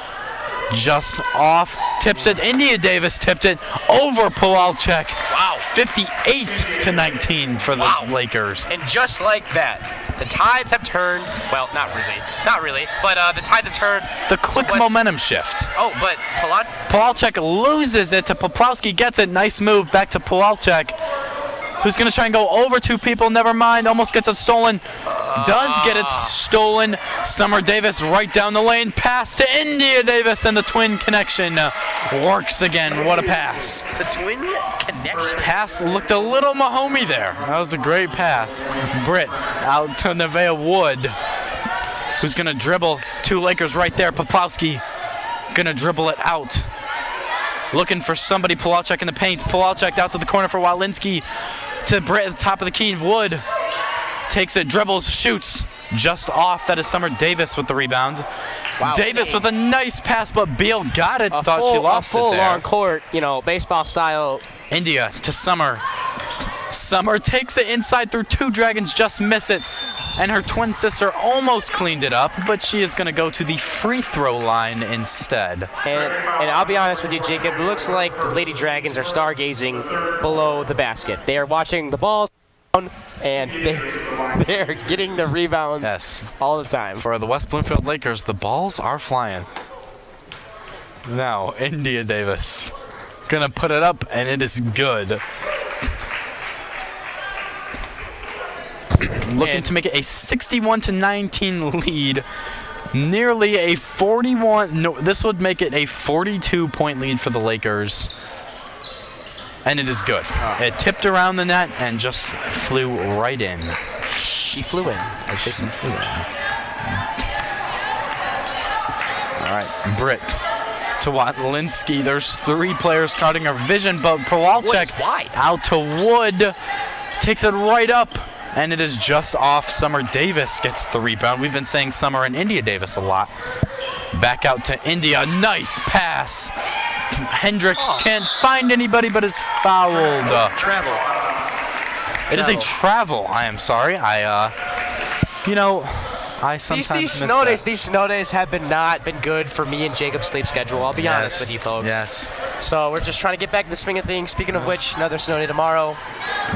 [SPEAKER 1] Just off, tips it. India Davis tipped it over Pawalczyk.
[SPEAKER 2] Wow.
[SPEAKER 1] 58-19 for the Lakers.
[SPEAKER 2] And just like that, the tides have turned. Well, not really, but the tides have turned.
[SPEAKER 1] The quick momentum shift.
[SPEAKER 2] Oh, but
[SPEAKER 1] Pawalczyk loses it to Poplawski, gets it. Nice move back to Pawalczyk, who's going to try and go over two people. Never mind, almost gets it stolen. Does get it stolen. Summer Davis right down the lane. Pass to India Davis, and the twin connection works again. What a pass.
[SPEAKER 2] The twin connection.
[SPEAKER 1] Pass looked a little Mahomey there. That was a great pass. Britt out to Nevaeh Wood, who's going to dribble. Two Lakers right there. Poplawski going to dribble it out. Looking for somebody. Pawalczyk in the paint. Pawalczyk out to the corner for Watlinski. To Britt at the top of the key. Wood takes it, dribbles, shoots, just off. That is Summer Davis with the rebound.
[SPEAKER 2] Wow.
[SPEAKER 1] Davis with a nice pass, but Beal got it. Thought she lost it there.
[SPEAKER 2] A full long court, baseball style.
[SPEAKER 1] India to Summer. Summer takes it inside through 2 Dragons, just miss it. And her twin sister almost cleaned it up, but she is going to go to the free throw line instead.
[SPEAKER 2] And I'll be honest with you, Jacob, it looks like the Lady Dragons are stargazing below the basket. They are watching the balls down, and they're getting the rebounds all the time.
[SPEAKER 1] For the West Bloomfield Lakers, the balls are flying. Now, India Davis going to put it up, and it is good. Looking to make it a 61-19 lead. Nearly a 41. No, this would make it a 42-point lead for the Lakers. And it is good. It tipped around the net and just flew right in.
[SPEAKER 2] She flew in, as they say.
[SPEAKER 1] Flew in. All right, Britt to Watlinski. There's 3 players starting our vision, but Kowalczyk out to Wood. Takes it right up. And it is just off. Summer Davis gets the rebound. We've been saying Summer and India Davis a lot. Back out to India. Nice pass. Hendricks can't find anybody but is fouled.
[SPEAKER 2] Travel.
[SPEAKER 1] It is a travel. I am sorry. I sometimes
[SPEAKER 2] these snow days have not been good for me and Jacob's sleep schedule. I'll be honest with you folks.
[SPEAKER 1] Yes.
[SPEAKER 2] So we're just trying to get back in the swing of things. Speaking of which, another snow day tomorrow.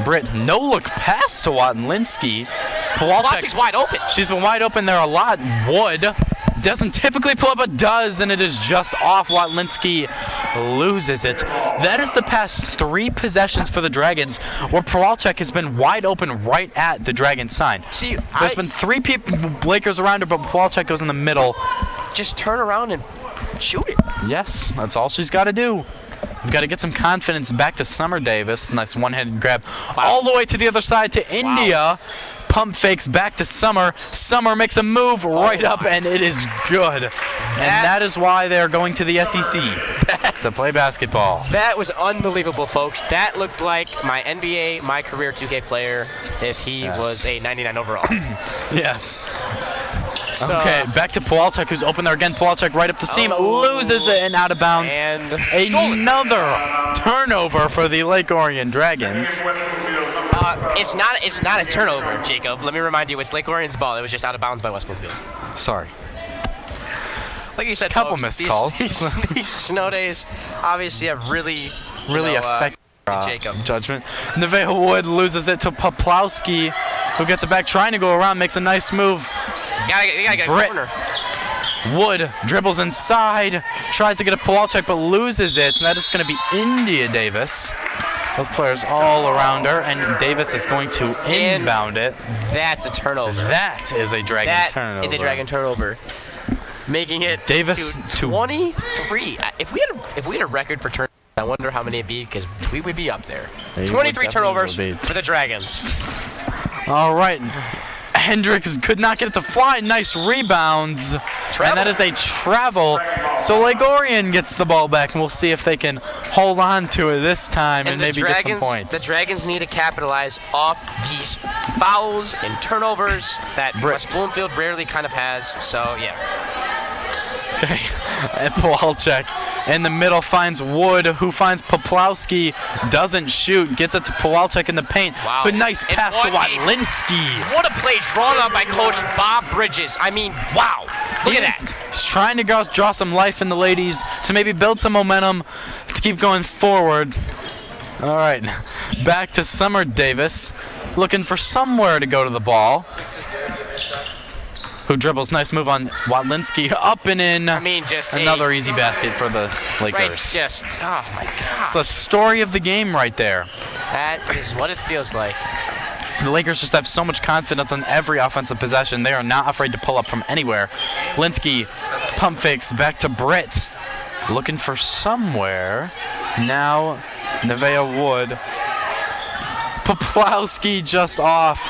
[SPEAKER 1] Britt, no look pass to Watlinski.
[SPEAKER 2] Kowalczyk's wide open.
[SPEAKER 1] She's been wide open there a lot. Wood doesn't typically pull up, but does, and it is just off. Watlinski loses it. That is the past 3 possessions for the Dragons where Kowalczyk has been wide open right at the Dragon sign. There's been 3 Lakers around her, but Kowalczyk goes in the middle.
[SPEAKER 2] Just turn around and shoot it.
[SPEAKER 1] Yes, that's all she's got to do. We've got to get some confidence back to Summer Davis. Nice one-handed grab all the way to the other side to India. Pump fakes back to Summer. Summer makes a move right up, and it is good. And that is why they're going to the SEC to play basketball.
[SPEAKER 2] That was unbelievable, folks. That looked like my NBA, my career 2K player if he was a 99 overall.
[SPEAKER 1] Yes. Okay, back to Kowalczyk, who's open there again. Kowalczyk right up the seam, loses it and out of bounds.
[SPEAKER 2] And
[SPEAKER 1] another turnover for the Lake Orion Dragons.
[SPEAKER 2] It's not a turnover, Jacob. Let me remind you, it's Lake Orion's ball. It was just out of bounds by West Bloomfield.
[SPEAKER 1] Sorry.
[SPEAKER 2] Like you said,
[SPEAKER 1] couple
[SPEAKER 2] folks,
[SPEAKER 1] missed calls.
[SPEAKER 2] These snow days obviously have really
[SPEAKER 1] affect
[SPEAKER 2] Jacob.
[SPEAKER 1] Judgment. Nevaeh Wood loses it to Poplawski, who gets it back, trying to go around, makes a nice move.
[SPEAKER 2] You gotta get a corner.
[SPEAKER 1] Wood dribbles inside, tries to get a Kowalczyk, but loses it. And that is going to be India Davis. Both players all around her, and Davis is going to inbound it.
[SPEAKER 2] That's a turnover.
[SPEAKER 1] That is a Dragon turnover.
[SPEAKER 2] That is a Dragon turnover. Making it
[SPEAKER 1] Davis
[SPEAKER 2] to 23. If we had a record for turnovers, I wonder how many it'd be, because we would be up there. 23 turnovers for the Dragons.
[SPEAKER 1] All right. Hendricks could not get it to fly. Nice rebounds. And that is a travel. So Lake Orion gets the ball back, and we'll see if they can hold on to it this time and maybe get some points.
[SPEAKER 2] The Dragons need to capitalize off these fouls and turnovers that West Bloomfield rarely kind of has. So, yeah.
[SPEAKER 1] Okay. And Kowalczyk in the middle finds Wood, who finds Poplawski, doesn't shoot, gets it to Kowalczyk in the paint.
[SPEAKER 2] Wow.
[SPEAKER 1] But nice pass to Watlinski.
[SPEAKER 2] What a play drawn up by Coach Bob Bridges. I mean, wow. Look at that.
[SPEAKER 1] He's trying to draw some life in the ladies to maybe build some momentum to keep going forward. All right. Back to Summer Davis, looking for somewhere to go to the ball. Who dribbles, nice move on Watlinski, up and in.
[SPEAKER 2] I mean, just
[SPEAKER 1] another easy basket for the Lakers.
[SPEAKER 2] Oh my God.
[SPEAKER 1] It's the story of the game right there.
[SPEAKER 2] That is what it feels like.
[SPEAKER 1] The Lakers just have so much confidence on every offensive possession. They are not afraid to pull up from anywhere. Linsky pump fakes back to Britt, looking for somewhere. Now Nevaeh Wood. Poplawski just off.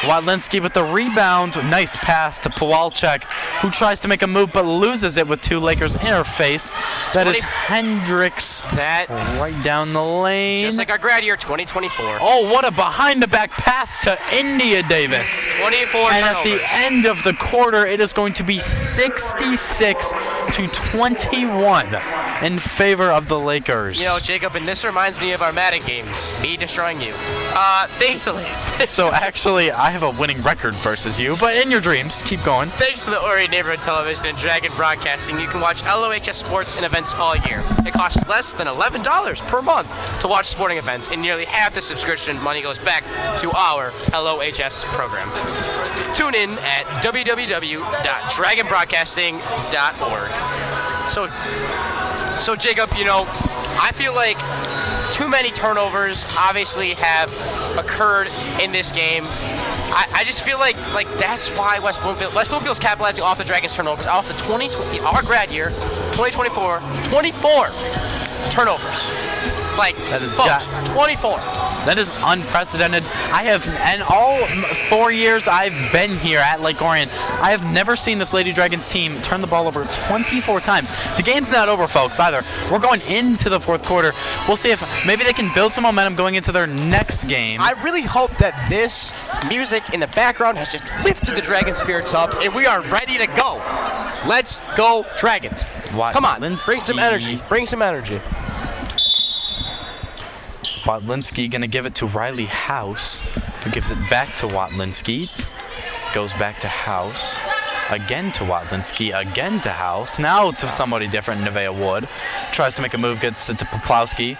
[SPEAKER 1] Wadlinski with the rebound. Nice pass to Pawalczyk, who tries to make a move but loses it with two Lakers interface. That is Hendricks.
[SPEAKER 2] That
[SPEAKER 1] right down the lane.
[SPEAKER 2] Just like our grad year, 2024.
[SPEAKER 1] Oh, what a behind-the-back pass to India Davis.
[SPEAKER 2] 24
[SPEAKER 1] And
[SPEAKER 2] turnovers.
[SPEAKER 1] at the end of the quarter, it is going to be 66-21 in favor of the Lakers.
[SPEAKER 2] You know, Jacob, and this reminds me of our Madden games. Me destroying you. Thanks to
[SPEAKER 1] So actually, I have a winning record versus you, but in your dreams, keep going.
[SPEAKER 2] Thanks to the Orion Neighborhood Television and Dragon Broadcasting, you can watch LOHS sports and events all year. It costs less than $11 per month to watch sporting events, and nearly half the subscription money goes back to our LOHS program. Tune in at www.dragonbroadcasting.org. So Jacob, you know, I feel like too many turnovers obviously have occurred in this game. I just feel like that's why West Bloomfield's capitalizing off the Dragons turnovers, off the 2020, our grad year, 2024, 24 turnovers. Like,
[SPEAKER 1] that is
[SPEAKER 2] 24.
[SPEAKER 1] That is unprecedented. I have, and all 4 years I've been here at Lake Orion, I have never seen this Lady Dragons team turn the ball over 24 times. The game's not over, folks, either. We're going into the fourth quarter. We'll see if maybe they can build some momentum going into their next game.
[SPEAKER 2] I really hope that this music in the background has just lifted the Dragon spirits up, and we are ready to go. Let's go, Dragons. Come on, bring some energy. Bring some energy.
[SPEAKER 1] Watlinski gonna give it to Riley House, who gives it back to Watlinski. Goes back to House. Again to Watlinski, again to House. Now to somebody different, Nevaeh Wood. Tries to make a move, gets it to Poplawski.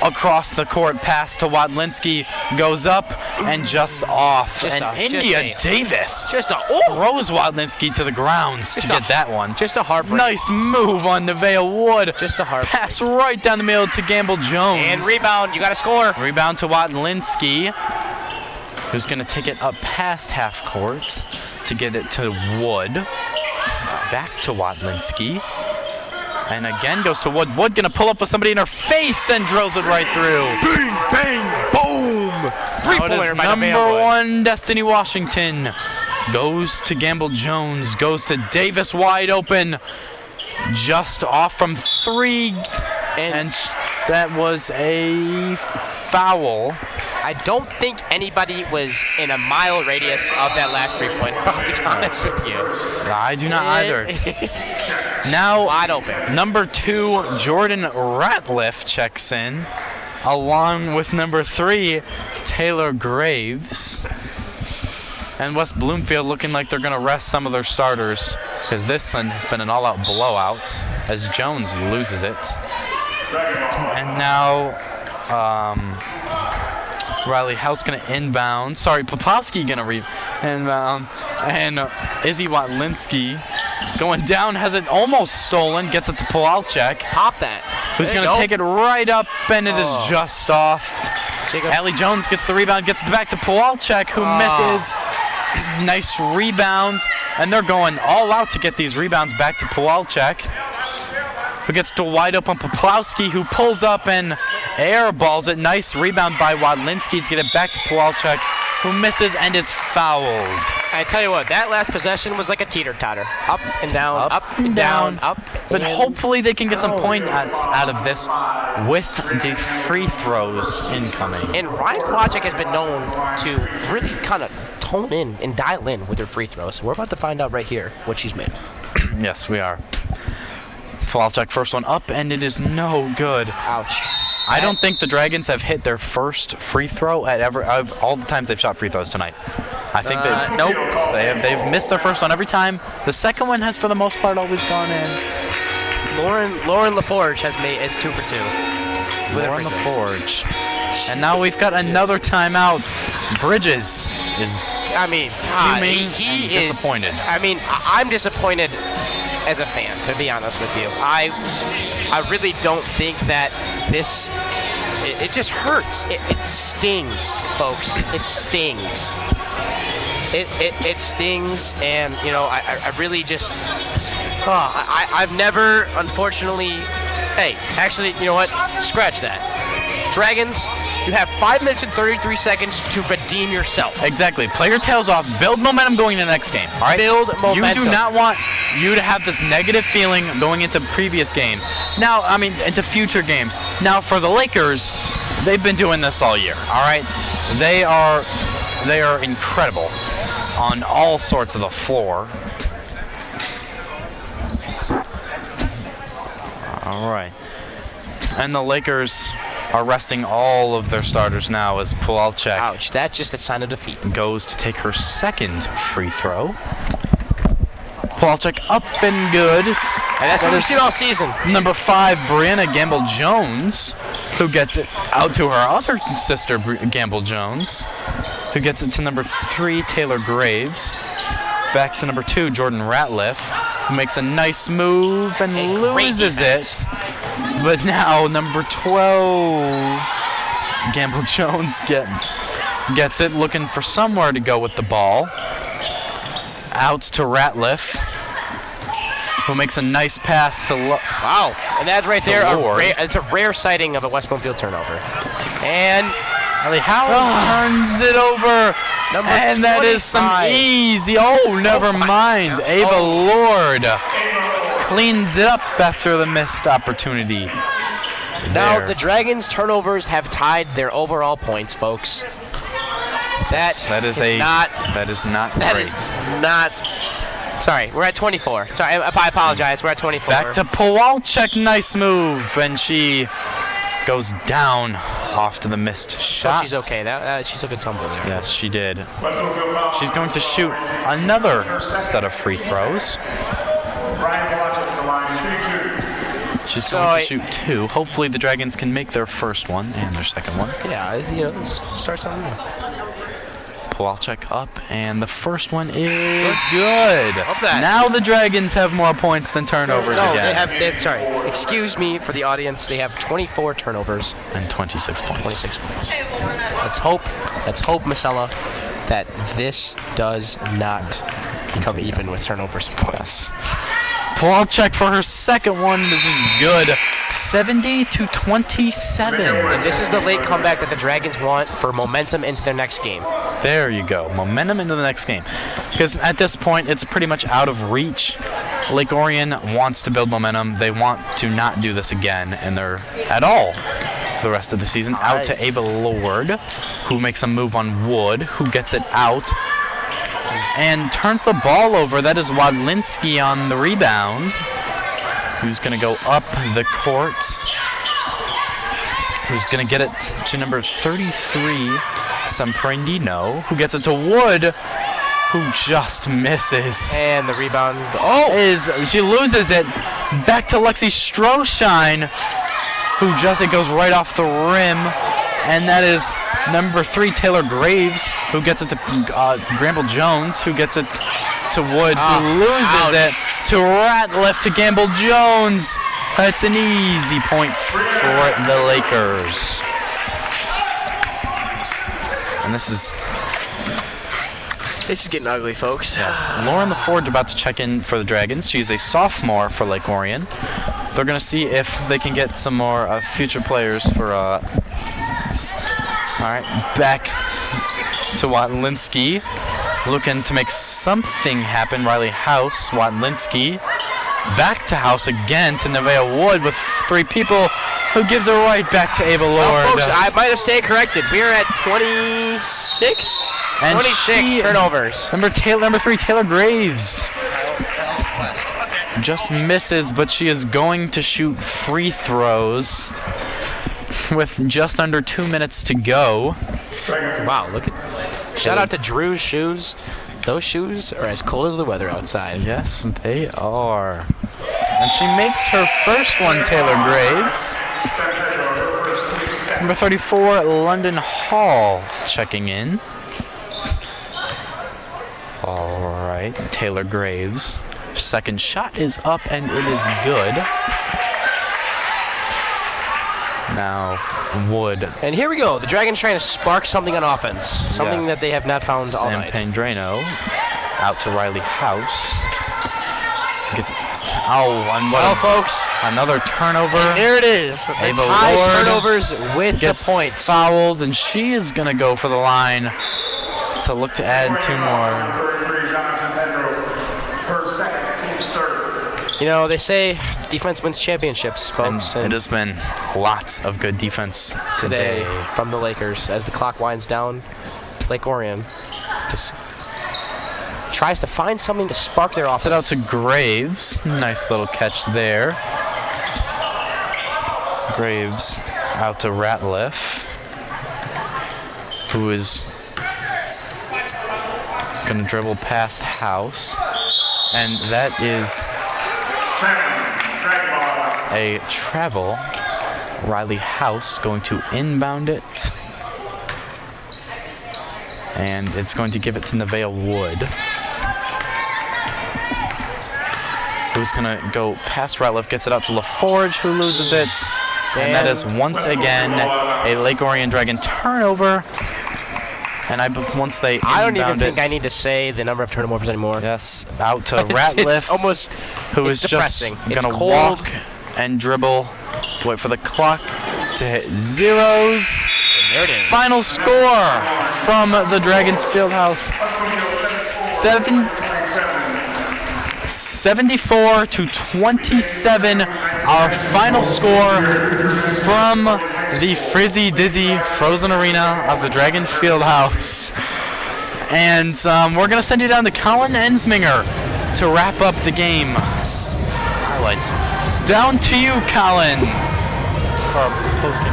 [SPEAKER 1] Across the court, pass to Watlinski. Goes up and just off. India Davis throws Watlinski to the grounds to get that one.
[SPEAKER 2] Just a heartbreak.
[SPEAKER 1] Nice move on Nevaeh Wood.
[SPEAKER 2] Just a heartbreak.
[SPEAKER 1] Pass right down the middle to Gamble Jones.
[SPEAKER 2] And rebound, you gotta score.
[SPEAKER 1] Rebound to Watlinski, who's gonna take it up past half court to get it to Wood. Back to Watlinski. And again goes to Wood. Wood gonna pull up with somebody in her face and drills it right through.
[SPEAKER 2] Bing, bang, boom. Three-pointer by
[SPEAKER 1] number one, Destiny Washington. Goes to Gamble Jones. Goes to Davis wide open. Just off from three. And that was a foul.
[SPEAKER 2] I don't think anybody was in a mile radius of that last three-pointer, I'll be honest with you.
[SPEAKER 1] I do not either. Now,
[SPEAKER 2] wide open.
[SPEAKER 1] Number 2, Jordan Ratliff checks in, along with number 3, Taylor Graves. And West Bloomfield looking like they're going to rest some of their starters, because this one has been an all-out blowout as Jones loses it. And now Riley House going to inbound. Sorry, Poplawski going to inbound. And Izzy Watlinski going down, has it almost stolen, gets it to Pawalczyk.
[SPEAKER 2] Pop that.
[SPEAKER 1] Who's going to take it right up, and it is just off. Allie Jones gets the rebound, gets it back to Pawalczyk, who misses. Nice rebound, and they're going all out to get these rebounds back to Pawalczyk, who gets to wide open Poplawski, who pulls up and airballs it. Nice rebound by Watlinski to get it back to Pawalczyk, who misses and is fouled.
[SPEAKER 2] I tell you what, that last possession was like a teeter-totter. Up and down, up and down, up.
[SPEAKER 1] But hopefully they can get some points out of this with the free throws incoming.
[SPEAKER 2] And Ryan Pawalczyk has been known to really kind of tone in and dial in with her free throws. We're about to find out right here what she's made.
[SPEAKER 1] Yes, we are. Pawalczyk first one up, and it is no good.
[SPEAKER 2] Ouch.
[SPEAKER 1] I don't think the Dragons have hit their first free throw at all the times they've shot free throws tonight. I think nope. They've missed their first one every time. The second one has, for the most part, always gone in.
[SPEAKER 2] Lauren LaForge is 2 for 2.
[SPEAKER 1] Lauren LaForge. And now we've got another timeout. Bridges is he is disappointed.
[SPEAKER 2] I mean, I'm disappointed as a fan, to be honest with you. I really don't think that this, it just hurts. It stings, folks. It stings. It stings, and you know, I really just, I've never, unfortunately, hey, actually, you know what? Scratch that. Dragons, You have 5 minutes and 33 seconds to redeem yourself.
[SPEAKER 1] Exactly. Play your tails off. Build momentum going into the next game. All right.
[SPEAKER 2] Build momentum.
[SPEAKER 1] You do not want you to have this negative feeling going into previous games. Now, I mean, into future games. Now, for the Lakers, they've been doing this all year. All right. They are incredible on all sorts of the floor. All right. And the Lakers are resting all of their starters now as Pualchek.
[SPEAKER 2] Ouch, that's just a sign of defeat.
[SPEAKER 1] Goes to take her second free throw. Pualchek up and good.
[SPEAKER 2] And that's what we've seen all season.
[SPEAKER 1] Number 5, Brianna Gamble-Jones, who gets it out to her other sister, Gamble Jones, who gets it to number 3, Taylor Graves. Back to number 2, Jordan Ratliff, who makes a nice move and loses it. But now number 12, Gamble Jones gets it, looking for somewhere to go with the ball. Out to Ratliff, who makes a nice pass to
[SPEAKER 2] wow, and that's right there. It's a rare sighting of a West Bloomfield turnover. And
[SPEAKER 1] Riley Howes turns it over. And that is some easy. Oh, never mind. Ava Lord cleans it up after the missed opportunity.
[SPEAKER 2] Now the Dragons' turnovers have tied their overall points, folks. That is not great. Sorry, we're at 24. Sorry, I apologize. We're at 24.
[SPEAKER 1] Back to Pualchek. Nice move, and she goes down off to the missed shot.
[SPEAKER 2] So she's okay. She took a tumble there.
[SPEAKER 1] Yes, she did. She's going to shoot another set of free throws. She's going to shoot 2. Hopefully the Dragons can make their first one and their second one.
[SPEAKER 2] Yeah, let's start something new.
[SPEAKER 1] Pualchek up, and the first one is good. Now the Dragons have more points than turnovers again.
[SPEAKER 2] They have, sorry, excuse me for the audience. They have 24 turnovers.
[SPEAKER 1] And 26 points.
[SPEAKER 2] 26 points. Let's hope, Marcella, that this does not become even with turnovers and points.
[SPEAKER 1] Pualchek for her second one. This is good. 70-27.
[SPEAKER 2] And this is the late comeback that the Dragons want for momentum into their next game.
[SPEAKER 1] There you go. Momentum into the next game. Because at this point, it's pretty much out of reach. Lake Orion wants to build momentum. They want to not do this again, and they're at all the rest of the season. Out to Ava Lord, who makes a move on Wood, who gets it out and turns the ball over. That is Wadlinski on the rebound, who's going to go up the court, who's going to get it to number 33, Samprendino, who gets it to Wood, who just misses.
[SPEAKER 2] And the rebound.
[SPEAKER 1] She loses it. Back to Lexi Stroshine, who it goes right off the rim. And that is number 3, Taylor Graves, who gets it to Gamble Jones, who gets it to Wood, who loses it to Ratliff, to Gamble Jones. That's an easy point for the Lakers. And this is
[SPEAKER 2] getting ugly, folks.
[SPEAKER 1] Yes. Lauren LaForge about to check in for the Dragons. She's a sophomore for Lake Orion. They're going to see if they can get some more future players for all right, back to Watlinski, looking to make something happen. Riley House, Watlinski, back to House again to Nevaeh Wood with 3 people, who gives it right back to Ava Lord.
[SPEAKER 2] Folks, I might have stayed corrected. We are at 26.
[SPEAKER 1] And
[SPEAKER 2] 26 turnovers.
[SPEAKER 1] Number 3, Taylor Graves, just misses, but she is going to shoot free throws with just under 2 minutes to go.
[SPEAKER 2] Wow, look at... Shout out to Drew's shoes. Those shoes are as cold as the weather outside.
[SPEAKER 1] Yes, they are. And she makes her first one, Taylor Graves. Number 34, London Hall, checking in. All right, Taylor Graves. Second shot is up, and it is good. Now, Wood.
[SPEAKER 2] And here we go. The Dragons trying to spark something on offense. Something that they have not found all night.
[SPEAKER 1] Sam Pendreno out to Riley House. Gets Oh, and what
[SPEAKER 2] folks,
[SPEAKER 1] another turnover.
[SPEAKER 2] And there it is. The
[SPEAKER 1] Ava
[SPEAKER 2] tie
[SPEAKER 1] Lord
[SPEAKER 2] turnovers with
[SPEAKER 1] gets
[SPEAKER 2] the points.
[SPEAKER 1] fouled, and she is going to go for the line to look to add 2 more.
[SPEAKER 4] 33, Jonathan Pedro, her second, team's third.
[SPEAKER 2] You know, they say defense wins championships, folks.
[SPEAKER 1] And it has been lots of good defense
[SPEAKER 2] today from the Lakers as the clock winds down. Lake Orion just tries to find something to spark their offense.
[SPEAKER 1] Set out to Graves. Nice little catch there. Graves out to Ratliff, who is going to dribble past House. And that is a travel. Riley House going to inbound it. And it's going to give it to Nevaeh Wood, who's going to go past Ratliff, gets it out to LaForge, who loses it. And that is once again a Lake Orion Dragon turnover. And once they
[SPEAKER 2] I don't even
[SPEAKER 1] inbound
[SPEAKER 2] think
[SPEAKER 1] it,
[SPEAKER 2] I need to say the number of turnovers anymore.
[SPEAKER 1] Yes, out to Ratliff,
[SPEAKER 2] it's almost,
[SPEAKER 1] who is just going to walk and dribble, wait for the clock to hit zeros.
[SPEAKER 2] There it is.
[SPEAKER 1] Final score from the Dragons Fieldhouse, 74 to 27. Our final score from the Frizzy Dizzy Frozen Arena of the Dragon Fieldhouse. And we're going to send you down to Colin Ensminger to wrap up the game. Highlights. Down to you, Colin, for our post-game.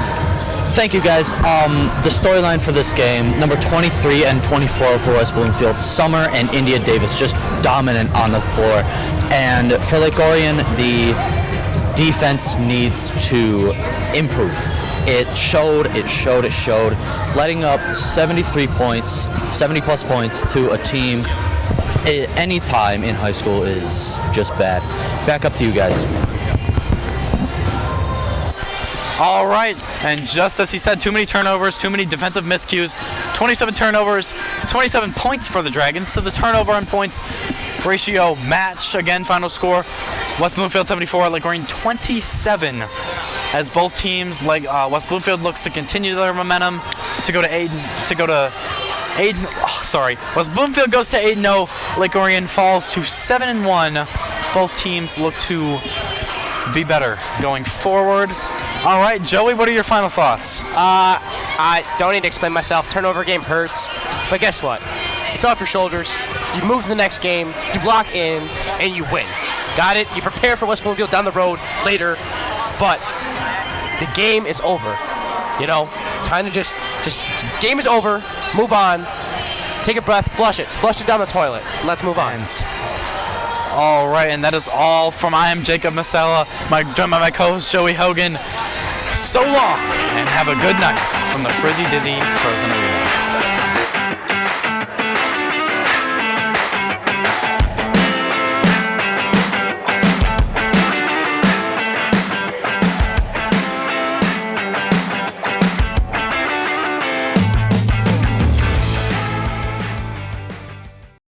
[SPEAKER 3] Thank you, guys. The storyline for this game, number 23 and 24 for West Bloomfield, Summer and India Davis, just dominant on the floor. And for Lake Orion, the defense needs to improve. It showed. Letting up 73 points, 70-plus points to a team any time in high school is just bad. Back up to you guys.
[SPEAKER 1] All right, and just as he said, too many turnovers, too many defensive miscues, 27 turnovers, 27 points for the Dragons. So the turnover and points ratio matched. Again, final score, West Bloomfield 74, Lake Orion 27. As both teams, like West Bloomfield looks to continue their momentum to go to West Bloomfield goes to 8-0. Lake Orion falls to 7-1. Both teams look to be better going forward. All right, Joey, what are your final thoughts?
[SPEAKER 2] I don't need to explain myself. Turnover game hurts, but guess what? It's off your shoulders. You move to the next game, you lock in, and you win. Got it? You prepare for West Bloomfield down the road later, but the game is over. You know, time to just game is over. Move on. Take a breath. Flush it down the toilet. Let's move on.
[SPEAKER 1] All right, and that is all from I am Jacob Masella, my co-host Joey Hogan. So long, and have a good night from the Frizzy Dizzy Frozen Arena.